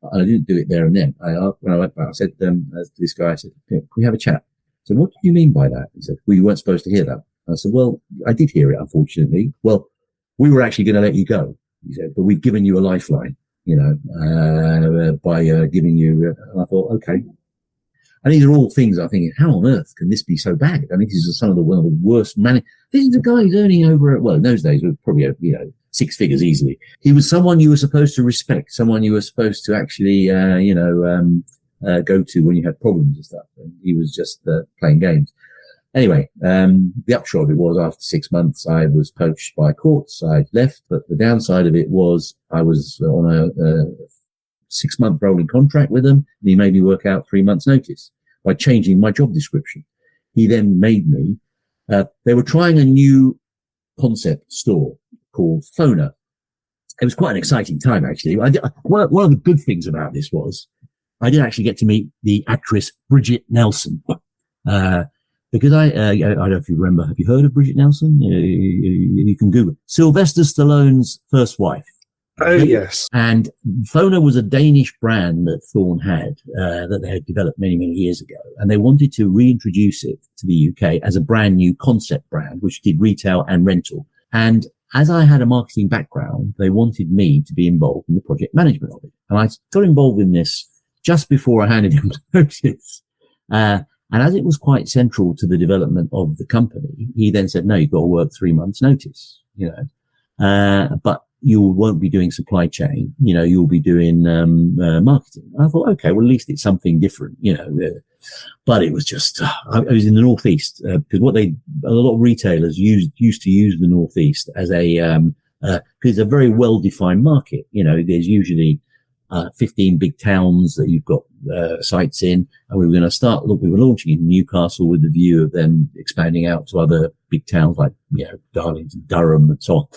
And I didn't do it there and then. When I went back, I said to this guy, I said, can we have a chat? I said, what do you mean by that? He said, well, you weren't supposed to hear that. I said, well, I did hear it, unfortunately. Well, we were actually going to let you go. He said, but we've given you a lifeline, by giving you, and I thought, okay. And these are all things I'm thinking, how on earth can this be so bad? I mean, these are one of the worst This is a guy who's earning over, in those days, was probably, six figures easily. He was someone you were supposed to respect, someone you were supposed to actually, go to when you had problems and stuff. And he was just playing games. Anyway, the upshot of it was after 6 months, I was poached by courts. I left, but the downside of it was I was on a 6-month rolling contract with them, and he made me work out 3 months notice by changing my job description. He then made me, they were trying a new concept store called Phoner. It was quite an exciting time, actually. One of the good things about this was I did actually get to meet the actress Bridget Nelson. Because I don't know if you remember, have you heard of Bridget Nelson? You can Google it. Sylvester Stallone's first wife. Oh, yes. And Phoner was a Danish brand that Thorn had, that they had developed many, many years ago. And they wanted to reintroduce it to the UK as a brand new concept brand, which did retail and rental. And as I had a marketing background, they wanted me to be involved in the project management of it. And I got involved in this just before I handed him notice. And as it was quite central to the development of the company, he then said, no, you've got to work 3 months notice, but you won't be doing supply chain, you'll be doing, marketing. And I thought, okay, well, at least it's something different, but it was just, I was in the Northeast, because a lot of retailers used to use the Northeast as because it's a very well-defined market. There's usually 15 big towns that you've got sites in, and we were going to we were launching in Newcastle with the view of them expanding out to other big towns like, Darlington, Durham and so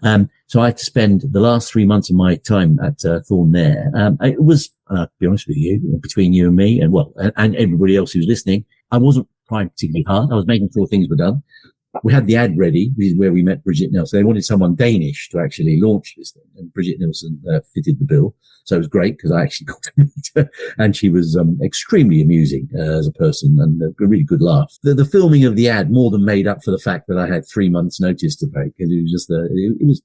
on. So I had to spend the last 3 months of my time at Thorn there. It was, to be honest with you, between you and me and everybody else who's listening, I wasn't trying particularly hard. I was making sure things were done. We had the ad ready, which is where we met Bridget Nelson. They wanted someone Danish to actually launch this thing, and Bridget Nelson fitted the bill. So it was great because I actually got to meet her, and she was extremely amusing as a person, and a really good laugh. The filming of the ad more than made up for the fact that I had 3 months notice to pay, because it was just it was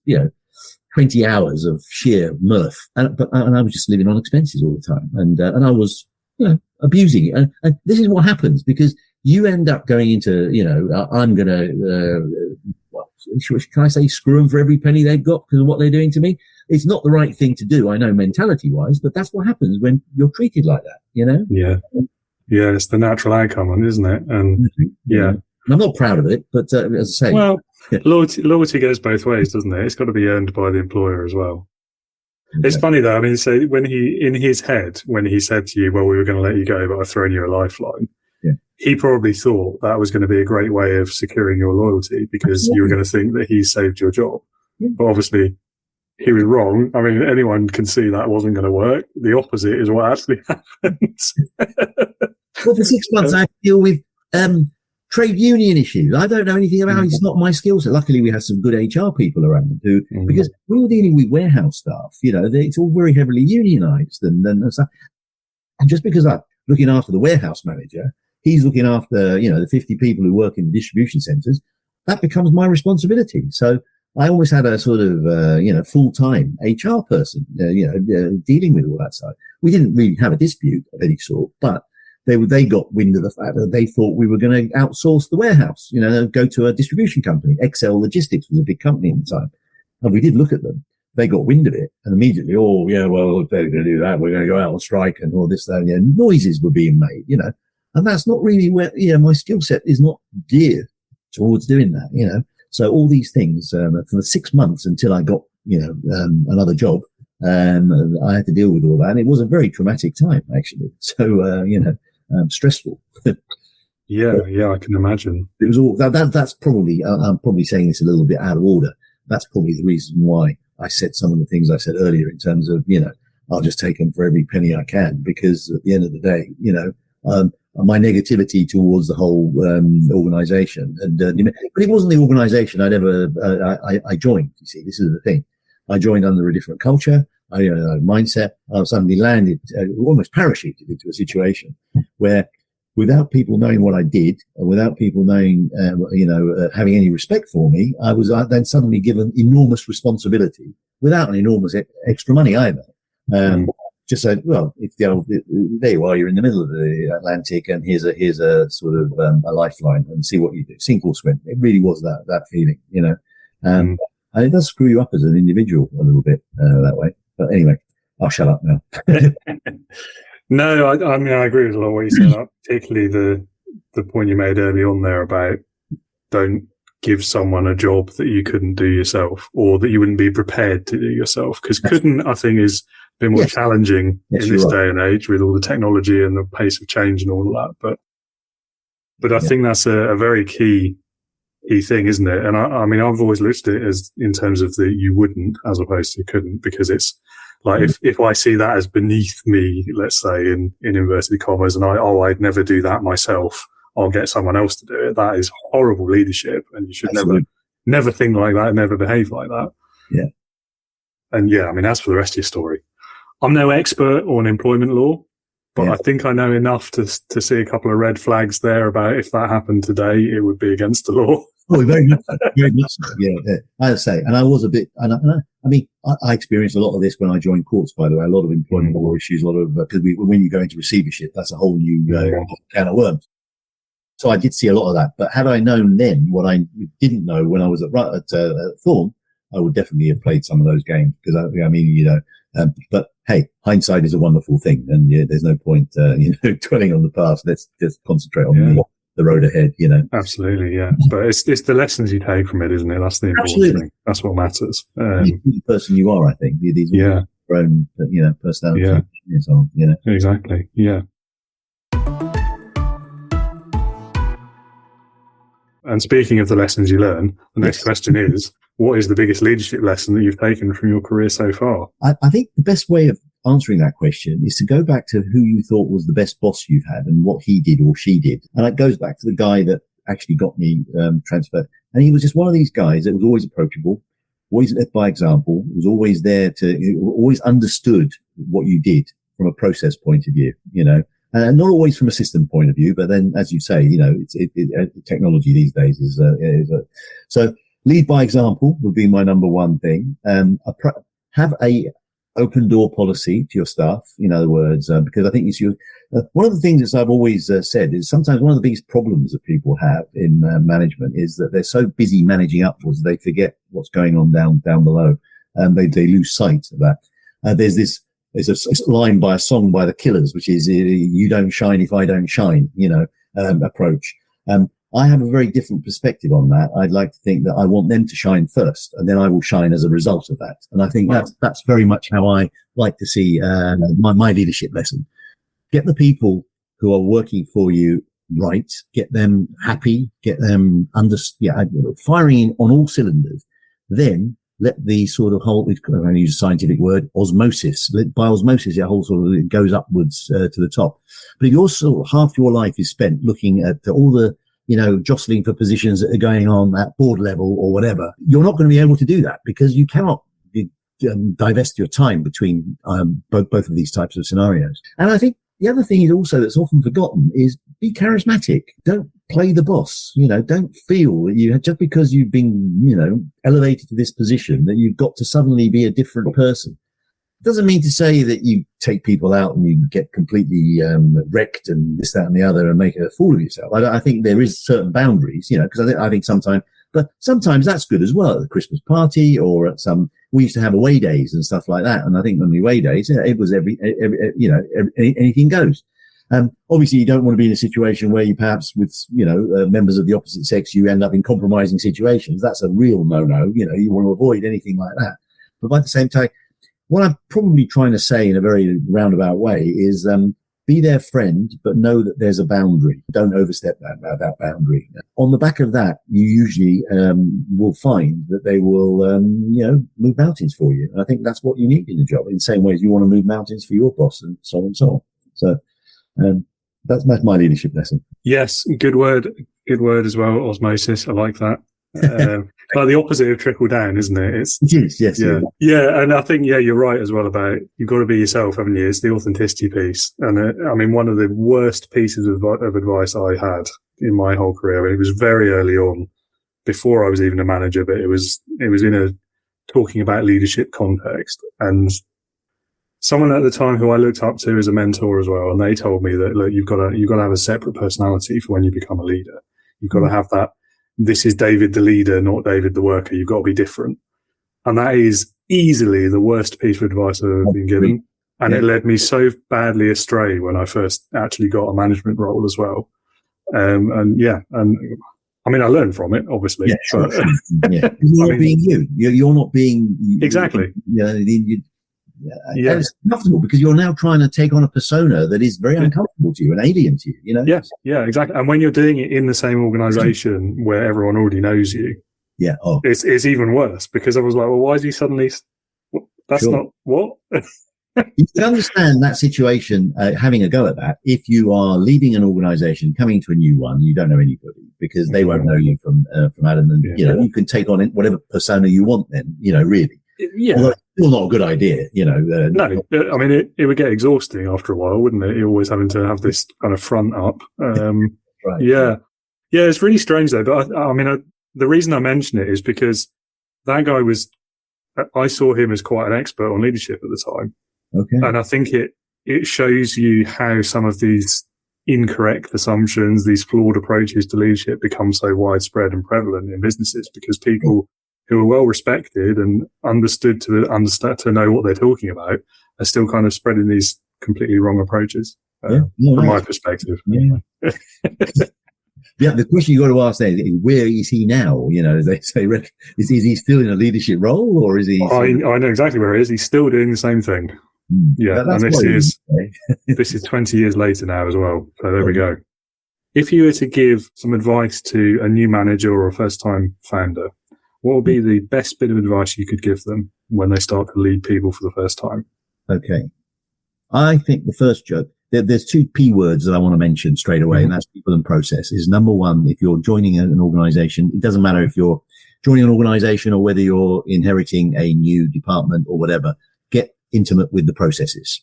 20 hours of sheer mirth, and I was just living on expenses all the time, and I was abusing it, and this is what happens because you end up going into, I'm going to, can I say screw them for every penny they've got because of what they're doing to me? it's not the right thing to do, I know, mentality wise, but that's what happens when you're treated like that, Yeah. Yeah. It's the natural outcome, isn't it? And yeah. And I'm not proud of it, but as I say, well, loyalty goes both ways, doesn't it? It's got to be earned by the employer as well. Okay. It's funny though. I mean, so when in his head, when he said to you, well, we were going to let you go, but I've thrown you a lifeline. Yeah. He probably thought that was going to be a great way of securing your loyalty because you were going to think that he saved your job. Yeah. But obviously he was wrong. I mean, anyone can see that wasn't going to work. The opposite is what actually happened. Well, for 6 months I had to deal with trade union issues. I don't know anything about it. It's not my skill set. Luckily, we had some good HR people around who, because we were dealing with warehouse staff, it's all very heavily unionized. And just because I'm looking after the warehouse manager, he's looking after, the 50 people who work in the distribution centers, that becomes my responsibility. So I always had a sort of, full-time HR person, dealing with all that side. We didn't really have a dispute of any sort, but they got wind of the fact that they thought we were going to outsource the warehouse, go to a distribution company. XL Logistics was a big company at the time. And we did look at them. They got wind of it and immediately, if they're going to do that, we're going to go out on strike and all this, that, noises were being made, and that's not really where, my skill set is not geared towards doing that, So all these things, for the 6 months until I got, another job, I had to deal with all that. And it was a very traumatic time, actually. So, stressful. Yeah, I can imagine. It was all that's probably, I'm probably saying this a little bit out of order. That's probably the reason why I said some of the things I said earlier in terms of, I'll just take them for every penny I can, because at the end of the day, my negativity towards the whole, organization but it wasn't the organization I joined. You see, this is the thing. I joined under a different culture. I mindset. I suddenly landed, almost parachuted into a situation where, without people knowing what I did, and without people knowing, having any respect for me, I was then suddenly given enormous responsibility without an enormous extra money either. Just said, well, it's the old, there you are, you're in the middle of the Atlantic, and here's a sort of a lifeline, and see what you do, sink or swim. It really was that feeling, and it does screw you up as an individual a little bit that way. But anyway, I'll shut up now. No, I mean, I agree with a lot of what you said, particularly the point you made early on there about don't give someone a job that you couldn't do yourself, or that you wouldn't be prepared to do yourself. Because couldn't, I think, is a bit more challenging in this day and age with all the technology and the pace of change and all of that. But I think that's a very key thing, isn't it? And I mean, I've always looked at it as in terms of the you wouldn't as opposed to couldn't, because it's like if I see that as beneath me, let's say in inverted commas, and I'd never do that myself, I'll get someone else to do it. That is horrible leadership, and you should never think like that, never behave like that. Yeah. And I mean, as for the rest of your story, I'm no expert on employment law, but I think I know enough to see a couple of red flags there about if that happened today, it would be against the law. Oh, very much so. Very much so. Yeah. I say, and I was a bit, I experienced a lot of this when I joined courts, by the way, a lot of employment law issues, a lot of, because when you go into receivership, that's a whole new can of worms. So I did see a lot of that. But had I known then what I didn't know when I was at Thorn, I would definitely have played some of those games, because but hey, hindsight is a wonderful thing, and there's no point, dwelling on the past. Let's just concentrate on the road ahead, Absolutely, yeah. But it's the lessons you take from it, isn't it? That's the important thing. That's what matters. The person you are, I think. These are your own, personality. Yeah. So, Exactly. Yeah. And speaking of the lessons you learn, the next question is, what is the biggest leadership lesson that you've taken from your career so far? I think the best way of answering that question is to go back to who you thought was the best boss you've had and what he did or she did. And it goes back to the guy that actually got me transferred. And he was just one of these guys that was always approachable, always led by example, was always there always understood what you did from a process point of view, and not always from a system point of view, but then, as you say, technology these days is so lead by example would be my number one thing. Have a open door policy to your staff, in other words, because I think it's one of the things that I've always said is sometimes one of the biggest problems that people have in management is that they're so busy managing upwards, they forget what's going on down below. They lose sight of that. There's a line by a song by the Killers, which is "You don't shine if I don't shine," approach. I have a very different perspective on that. I'd like to think that I want them to shine first, and then I will shine as a result of that. And I think that's very much how I like to see my leadership lesson. Get the people who are working for you right, get them happy, get them firing on all cylinders. Then let the sort of whole, I'm going to use a scientific word, osmosis. By osmosis, your whole sort of, it goes upwards to the top. But if you're sort of half your life is spent looking at all the, jostling for positions that are going on at board level or whatever, you're not going to be able to do that because you cannot divest your time between both of these types of scenarios. And I think the other thing is also that's often forgotten is be charismatic. Don't play the boss. Don't feel that you just because you've been, elevated to this position that you've got to suddenly be a different person. It doesn't mean to say that you take people out and you get completely wrecked and this, that, and the other and make a fool of yourself. I think there is certain boundaries, because I think sometimes that's good as well at the Christmas party or at we used to have away days and stuff like that. And I think on the away days, it was anything goes. Obviously you don't want to be in a situation where you perhaps with, members of the opposite sex, you end up in compromising situations. That's a real no-no. You want to avoid anything like that. But by the same time, what I'm probably trying to say in a very roundabout way is, be their friend, but know that there's a boundary. Don't overstep that boundary. On the back of that, you usually will find that they will, move mountains for you. And I think that's what you need in a job. In the same way as you want to move mountains for your boss and so on and so on. So that's my leadership lesson. Yes, good word as well. Osmosis, I like that. Like the opposite of trickle down, isn't it? It is, yes. Yeah, and I think, you're right as well about you've got to be yourself, haven't you? It's the authenticity piece. And one of the worst pieces of advice I had in my whole career, it was very early on, before I was even a manager, but it was in a talking about leadership context. And someone at the time who I looked up to as a mentor as well, and they told me that, look, you've got to have a separate personality for when you become a leader. You've got to have that. This is David the leader, not David the worker. You've got to be different. And that is easily the worst piece of advice I've ever been given. And it led me so badly astray when I first actually got a management role as well. I learned from it, obviously. Yeah, sure. You're not being you. You're not being... Exactly. It's comfortable because you're now trying to take on a persona that is very uncomfortable to you and alien to you, Yeah, exactly. And when you're doing it in the same organization where everyone already knows you, it's even worse because I was like, well, why is he suddenly, that's not what? You can understand that situation, having a go at that if you are leaving an organization, coming to a new one, you don't know anybody because they won't know you from Adam, and you can take on whatever persona you want then, really. Yeah. Although it's still not a good idea, No, it would get exhausting after a while, wouldn't it? You're always having to have this kind of front up. Right. Yeah, it's really strange though. But the reason I mention it is because that guy I saw him as quite an expert on leadership at the time. Okay. And I think it shows you how some of these incorrect assumptions, these flawed approaches to leadership become so widespread and prevalent in businesses because people who are well respected and understood to know what they're talking about are still kind of spreading these completely wrong approaches from my perspective. Yeah. The question you got to ask there is where is he now? As they say, is he still in a leadership role or is he? I know exactly where he is. He's still doing the same thing. Yeah, and this is 20 years later now as well. So there we go. If you were to give some advice to a new manager or a first-time founder, what would be the best bit of advice you could give them when they start to lead people for the first time? Okay. I think the first joke, there's two P words that I want to mention straight away, and that's people and process. Is number one, if you're joining an organization, it doesn't matter if you're joining an organization or whether you're inheriting a new department or whatever, get intimate with the processes.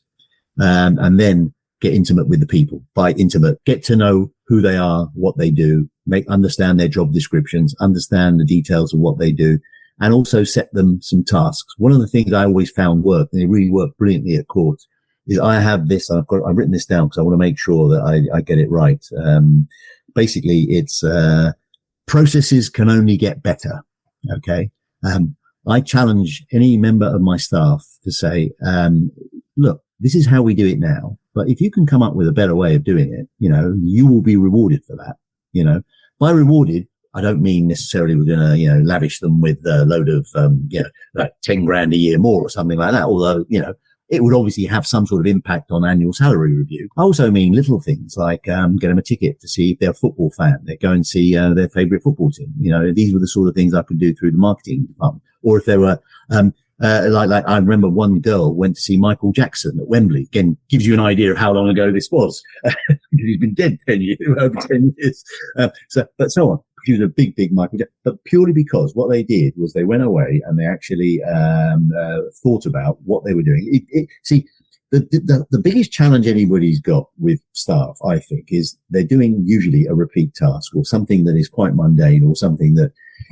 And then get intimate with the people. By intimate, get to know who they are, what they do, understand their job descriptions, understand the details of what they do, and also set them some tasks. One of the things I always found work, and they really work brilliantly at Court, is I have this, I've written this down because I want to make sure that I get it right. Basically, it's, processes can only get better. Okay. I challenge any member of my staff to say, look, this is how we do it now. But if you can come up with a better way of doing it, you will be rewarded for that. By rewarded, I don't mean necessarily we're going to, lavish them with a load of, like 10 grand a year more or something like that. Although, it would obviously have some sort of impact on annual salary review. I also mean little things like, get them a ticket to see if they're a football fan. They go and see, their favorite football team. These were the sort of things I could do through the marketing department. Or if there were, like I remember one girl went to see Michael Jackson at Wembley. Again, gives you an idea of how long ago this was. He's been dead 10 years, over 10 years. But so on. She was a big Michael Jackson, but purely because what they did was they went away and they actually, thought about what they were doing. See, the biggest challenge anybody's got with staff, I think, is they're doing usually a repeat task or something that is quite mundane or something that,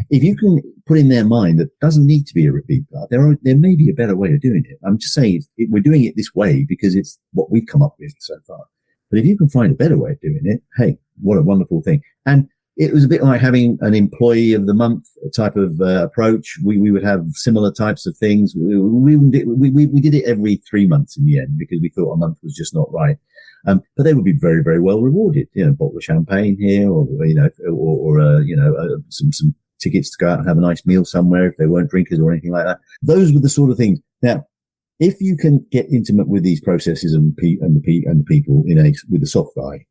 if you can put in their mind that doesn't need to be a repeat task, there may be a better way of doing it. I'm just saying we're doing it this way because it's what we've come up with so far. But if you can find a better way of doing it, hey, what a wonderful thing. And it was a bit like having an employee of the month type of approach. We would have similar types of things. We did it every 3 months in the end because we thought a month was just not right. But they would be very, very well rewarded. Bottle of champagne here, or some tickets to go out and have a nice meal somewhere if they weren't drinkers or anything like that. Those were the sort of things. Now, if you can get intimate with these processes and the people, with the soft eye,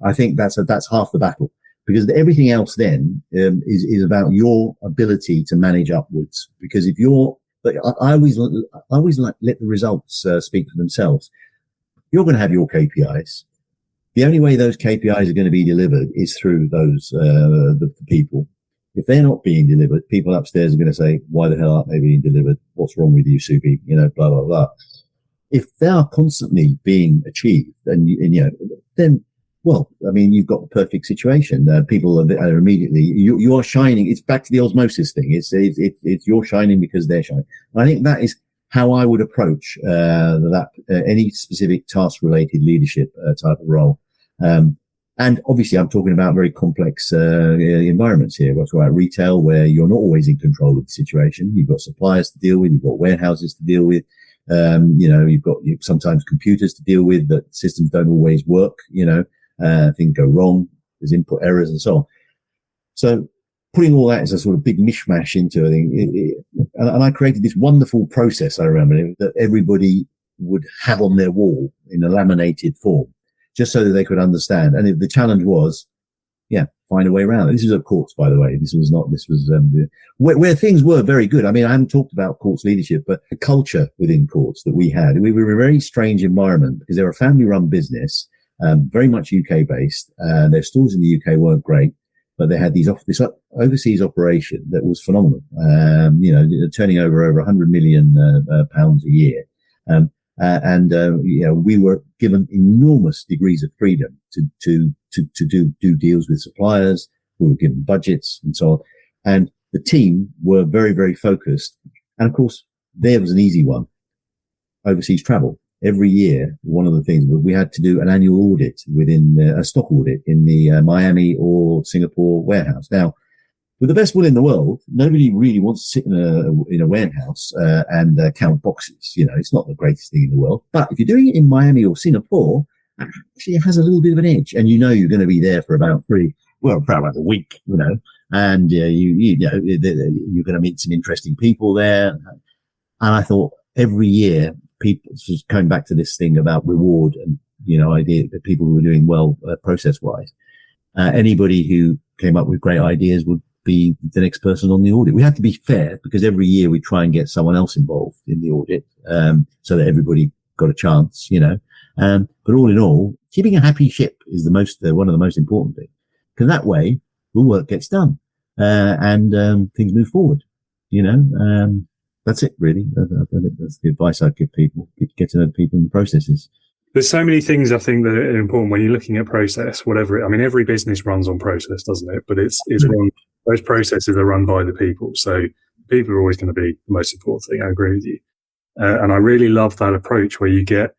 I think that's half the battle, because everything else then is about your ability to manage upwards. Because but I always let the results speak for themselves. You're going to have your KPIs. The only way those KPIs are going to be delivered is through those the people. If they're not being delivered, people upstairs are going to say, why the hell aren't they being delivered? What's wrong with you, Soubhi? Blah, blah, blah. If they are constantly being achieved, then you've got the perfect situation. People are immediately, you are shining. It's back to the osmosis thing. It's you're shining because they're shining. And I think that is how I would approach, any specific task related leadership, type of role. And obviously, I'm talking about very complex environments here. We're talking about retail, where you're not always in control of the situation. You've got suppliers to deal with. You've got warehouses to deal with. You've got sometimes computers to deal with, that systems don't always work. Things go wrong. There's input errors and so on. So putting all that as a sort of big mishmash into a thing, and I created this wonderful process, I remember, that everybody would have on their wall in a laminated form, just so that they could understand. And the challenge was, find a way around it. This was at Courts, by the way. This was where things were very good. I mean, I haven't talked about Courts leadership, but the culture within Courts that we had, we were a very strange environment because they were a family run business, very much UK based. Their stores in the UK weren't great, but they had this overseas operation that was phenomenal. Turning over 100 million pounds a year. We were given enormous degrees of freedom to do deals with suppliers. We were given budgets and so on. And the team were very, very focused. And of course, there was an easy one. Overseas travel. Every year, one of the things we had to do an annual audit within a stock audit in the Miami or Singapore warehouse. Now, with the best will in the world, nobody really wants to sit in a warehouse and count boxes. It's not the greatest thing in the world. But if you're doing it in Miami or Singapore, actually it has a little bit of an edge, and you're going to be there for about about a week. And you're going to meet some interesting people there. And I thought every year, people, just coming back to this thing about reward and idea that people who were doing well process wise, anybody who came up with great ideas would be the next person on the audit. We had to be fair, because every year we try and get someone else involved in the audit, so that everybody got a chance, but all in all, keeping a happy ship is one of the most important things, because that way the work gets done, and things move forward, that's it really. I think that's the advice I'd give people. Get to know people and the processes. There's so many things I think that are important when you're looking at process, every business runs on process, doesn't it? But those processes are run by the people. So people are always going to be the most important thing. I agree with you. And I really love that approach where you get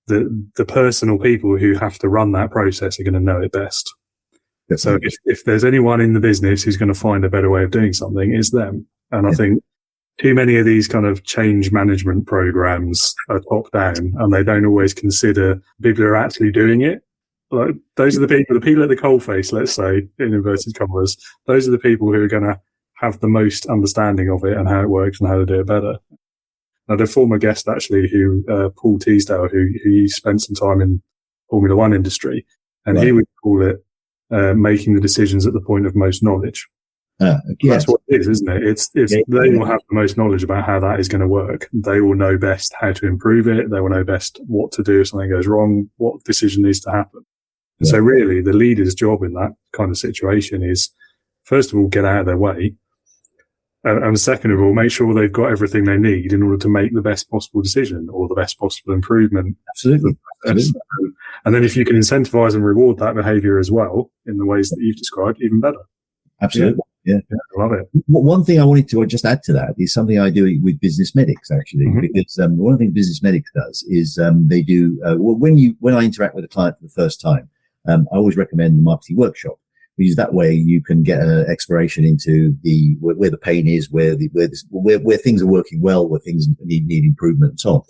the personal people who have to run that process are going to know it best. So if there's anyone in the business who's going to find a better way of doing something, it's them. And I think too many of these kind of change management programs are top down, and they don't always consider people who are actually doing it. Like, those are the people at the coalface, let's say, in inverted commas. Those are the people who are going to have the most understanding of it and how it works and how to do it better. Now, the former guest, actually, Paul Teasdale, who he spent some time in Formula One industry, and he would call it making the decisions at the point of most knowledge. That's what it is, isn't it? They will have the most knowledge about how that is going to work. They will know best how to improve it. They will know best what to do if something goes wrong, what decision needs to happen. And so really the leader's job in that kind of situation is, first of all, get out of their way. And second of all, make sure they've got everything they need in order to make the best possible decision or the best possible improvement. Absolutely. And then if you can incentivize and reward that behavior as well in the ways that you've described, even better. Absolutely. Yeah. I love it. One thing I wanted to just add to that is something I do with Business Medics, actually, because one of the things Business Medics does is they do, when I interact with a client for the first time, I always recommend the marketing workshop, because that way you can get an exploration into where the pain is, where things are working well, where things need improvement and so on.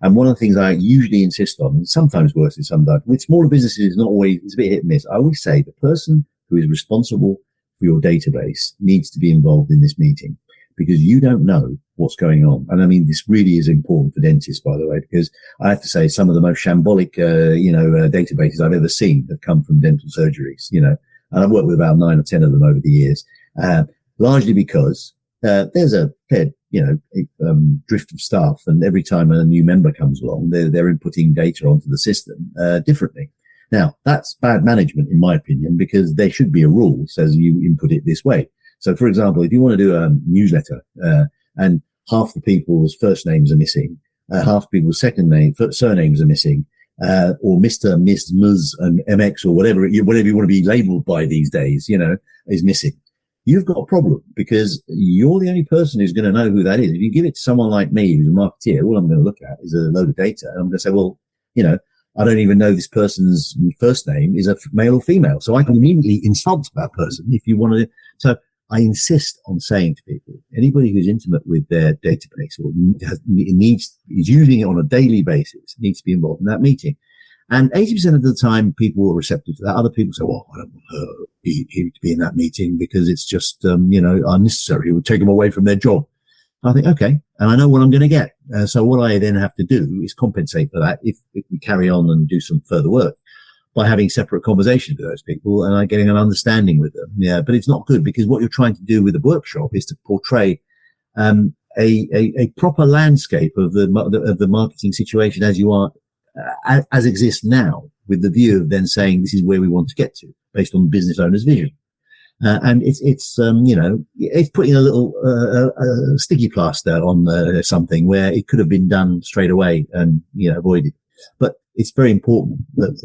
And one of the things I usually insist on, and sometimes worse in some that with smaller businesses, it's not always, it's a bit hit and miss. I always say the person who is responsible for your database needs to be involved in this meeting, because you don't know what's going on. And I mean, this really is important for dentists, by the way, because I have to say some of the most shambolic, databases I've ever seen have come from dental surgeries, and I've worked with about 9 or 10 of them over the years, largely because, there's a drift of staff, and every time a new member comes along, they're inputting data onto the system, differently. Now, that's bad management, in my opinion, because there should be a rule that says you input it this way. So, for example, if you want to do a newsletter, and half the people's first names are missing, half the people's surnames are missing, or Mr., Miss, Ms, and MX, or whatever you want to be labeled by these days, is missing. You've got a problem, because you're the only person who's going to know who that is. If you give it to someone like me, who's a marketeer, all I'm going to look at is a load of data, and I'm going to say, well, I don't even know this person's first name is a male or female. So I can immediately insult that person if you want to. So I insist on saying to people, anybody who's intimate with their database or is using it on a daily basis needs to be involved in that meeting. And 80% of the time people are receptive to that. Other people say, well, I don't want her to be in that meeting because it's just, unnecessary. It would take them away from their job. I think, okay, and I know what I'm going to get. So what I then have to do is compensate for that if we carry on and do some further work by having separate conversations with those people and getting an understanding with them. Yeah, but it's not good, because what you're trying to do with the workshop is to portray a proper landscape of the marketing situation as you are, as exists now, with the view of then saying this is where we want to get to based on the business owner's vision. And it's putting a little sticky plaster on something where it could have been done straight away and avoided. But it's very important that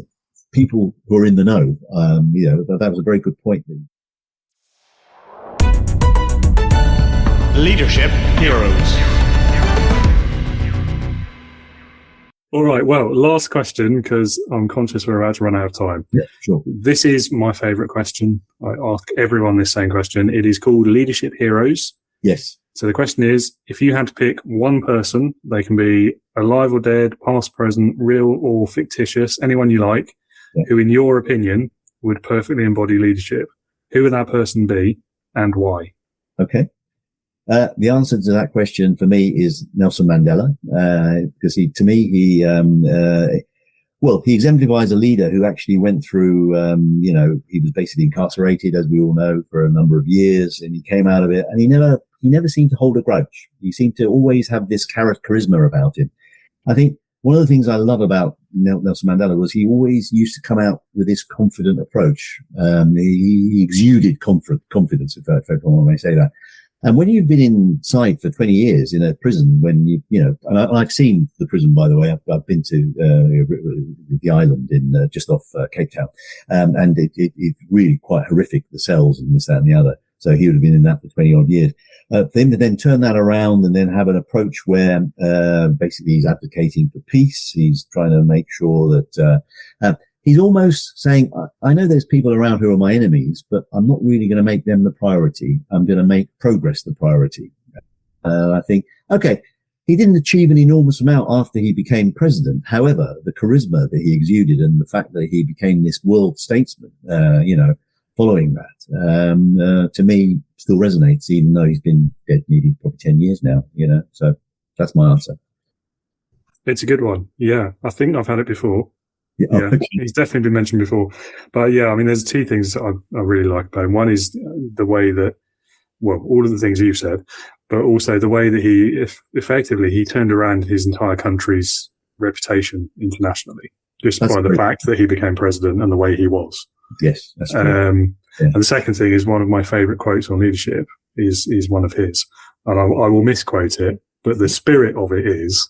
people who are in the know, that was a very good point. Leadership Heroes. All right. Well, last question, because I'm conscious we're about to run out of time. Yeah, sure. This is my favorite question. I ask everyone this same question. It is called Leadership Heroes. Yes. So the question is, if you had to pick one person, they can be alive or dead, past, present, real or fictitious, anyone you like, who in your opinion would perfectly embody leadership, who would that person be and why? Okay. The answer to that question for me is Nelson Mandela, because he exemplifies a leader who actually went through, he was basically incarcerated, as we all know, for a number of years, and he came out of it, and he never seemed to hold a grudge. He seemed to always have this charisma about him. I think one of the things I love about Nelson Mandela was he always used to come out with this confident approach. He exuded confidence, if I may say that. And when you've been inside for 20 years in a prison, when and I've seen the prison, by the way, I've been to the island in just off Cape Town, and it's really quite horrific, the cells and this, that, and the other. So he would have been in that for 20 odd years. For him to then turn that around and then have an approach where basically he's advocating for peace. He's trying to make sure that he's almost saying, I know there's people around who are my enemies, but I'm not really going to make them the priority. I'm going to make progress the priority. I think, okay, he didn't achieve an enormous amount after he became president. However, the charisma that he exuded and the fact that he became this world statesman, following that, to me still resonates, even though he's been dead nearly probably 10 years now, so that's my answer. It's a good one. Yeah. I think I've had it before. Yeah. Okay. He's definitely been mentioned before, but yeah, I mean, there's two things that I really like about him. One is the way that, well, all of the things you've said, but also the way that he effectively he turned around his entire country's reputation internationally just by the fact that he became president and the way he was. Yes, that's true. And the second thing is one of my favorite quotes on leadership is one of his, and I will misquote it, but the spirit of it is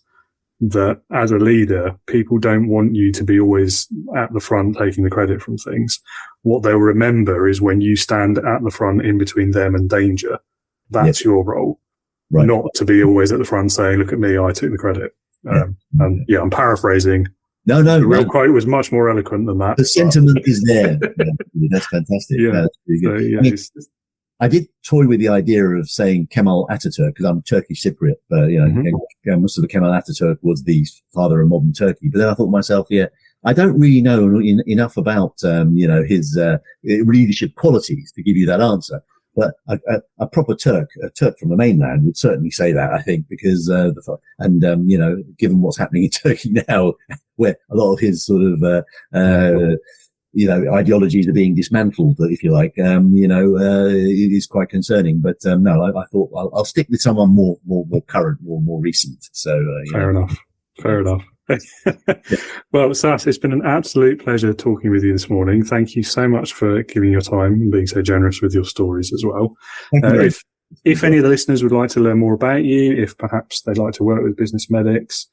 that as a leader, people don't want you to be always at the front taking the credit from things. What they'll remember is when you stand at the front in between them and danger. That's your role, right. Not to be always at the front saying, look at me, I took the credit. And I'm paraphrasing. No. The real quote was much more eloquent than that. The sentiment is there. That's fantastic. Yeah. That's really good. I did toy with the idea of saying Kemal Ataturk because I'm Turkish Cypriot, but Mustafa Kemal Ataturk was the father of modern Turkey. But then I thought to myself, I don't really know enough about his leadership qualities to give you that answer. But a proper Turk, a Turk from the mainland, would certainly say that, I think, because given what's happening in Turkey now, where a lot of his sort of ideologies are being dismantled, if you like, it is quite concerning. But I thought I'll stick with someone more current, more recent. So fair enough. Well, Sas, it's been an absolute pleasure talking with you this morning. Thank you so much for giving your time and being so generous with your stories as well. If any of the listeners would like to learn more about you, if perhaps they'd like to work with Business Medics,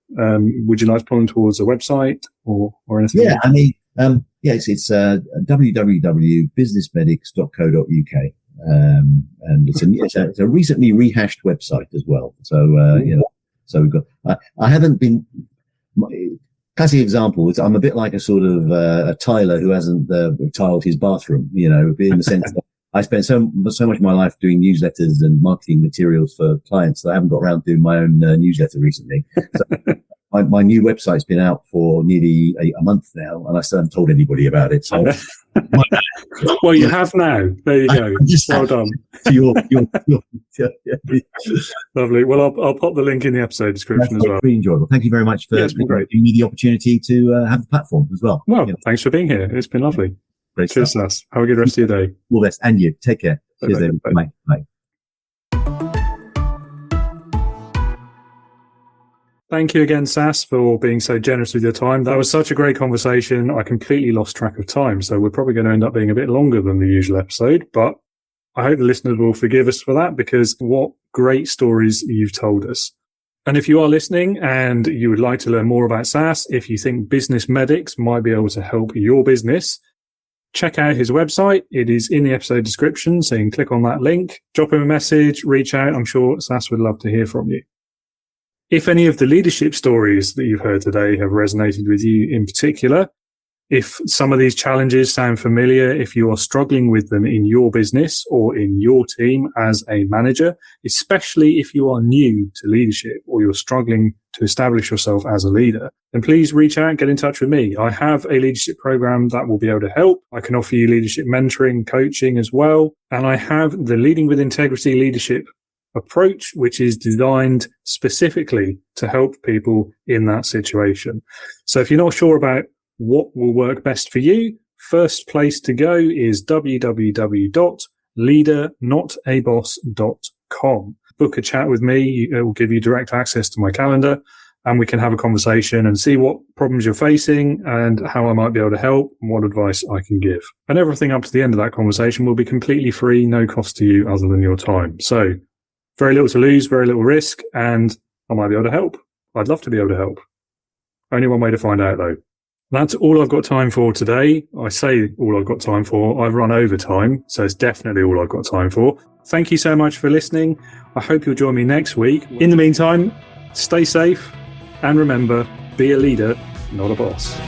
would you like to point them towards a website or anything? Yeah, I mean, it's www.businessmedics.co.uk. And it's a recently rehashed website as well. So, so we've got, I haven't been, classic example is I'm a bit like a sort of, a tiler who hasn't tiled his bathroom, in the sense that I spent so much of my life doing newsletters and marketing materials for clients that I haven't got around to doing my own newsletter recently. So my new website's been out for nearly a month now, and I still haven't told anybody about it. So, well, you have now. There you go. Well done. Lovely. Well, I'll pop the link in the episode description as well. Really enjoyable. Thank you very much for giving me the opportunity to have the platform as well. Well, thanks for being here. It's been lovely. Great. Cheers, Sas. Have a good rest of your day. All the best, and you. Take care. Cheers, then. Bye. Thank you again, Sas, for being so generous with your time. That was such a great conversation. I completely lost track of time, so we're probably going to end up being a bit longer than the usual episode, but I hope the listeners will forgive us for that, because what great stories you've told us. And if you are listening and you would like to learn more about Sas, if you think Business Medics might be able to help your business, check out his website. It is in the episode description, so you can click on that link, drop him a message, reach out. I'm sure Sas would love to hear from you. If any of the leadership stories that you've heard today have resonated with you in particular, if some of these challenges sound familiar, if you are struggling with them in your business or in your team as a manager, especially if you are new to leadership or you're struggling to establish yourself as a leader, then please reach out and get in touch with me. I have a leadership program that will be able to help. I can offer you leadership mentoring, coaching as well. And I have the Leading with Integrity leadership approach, which is designed specifically to help people in that situation. So if you're not sure about what will work best for you, first place to go is www.leadernotaboss.com. Book a chat with me. It will give you direct access to my calendar, and we can have a conversation and see what problems you're facing and how I might be able to help and what advice I can give. And everything up to the end of that conversation will be completely free, no cost to you other than your time. So very little to lose, very little risk, and I might be able to help. I'd love to be able to help. Only one way to find out, though. That's all I've got time for today. I say all I've got time for. I've run over time, so it's definitely all I've got time for. Thank you so much for listening. I hope you'll join me next week. In the meantime, stay safe, and remember, be a leader, not a boss.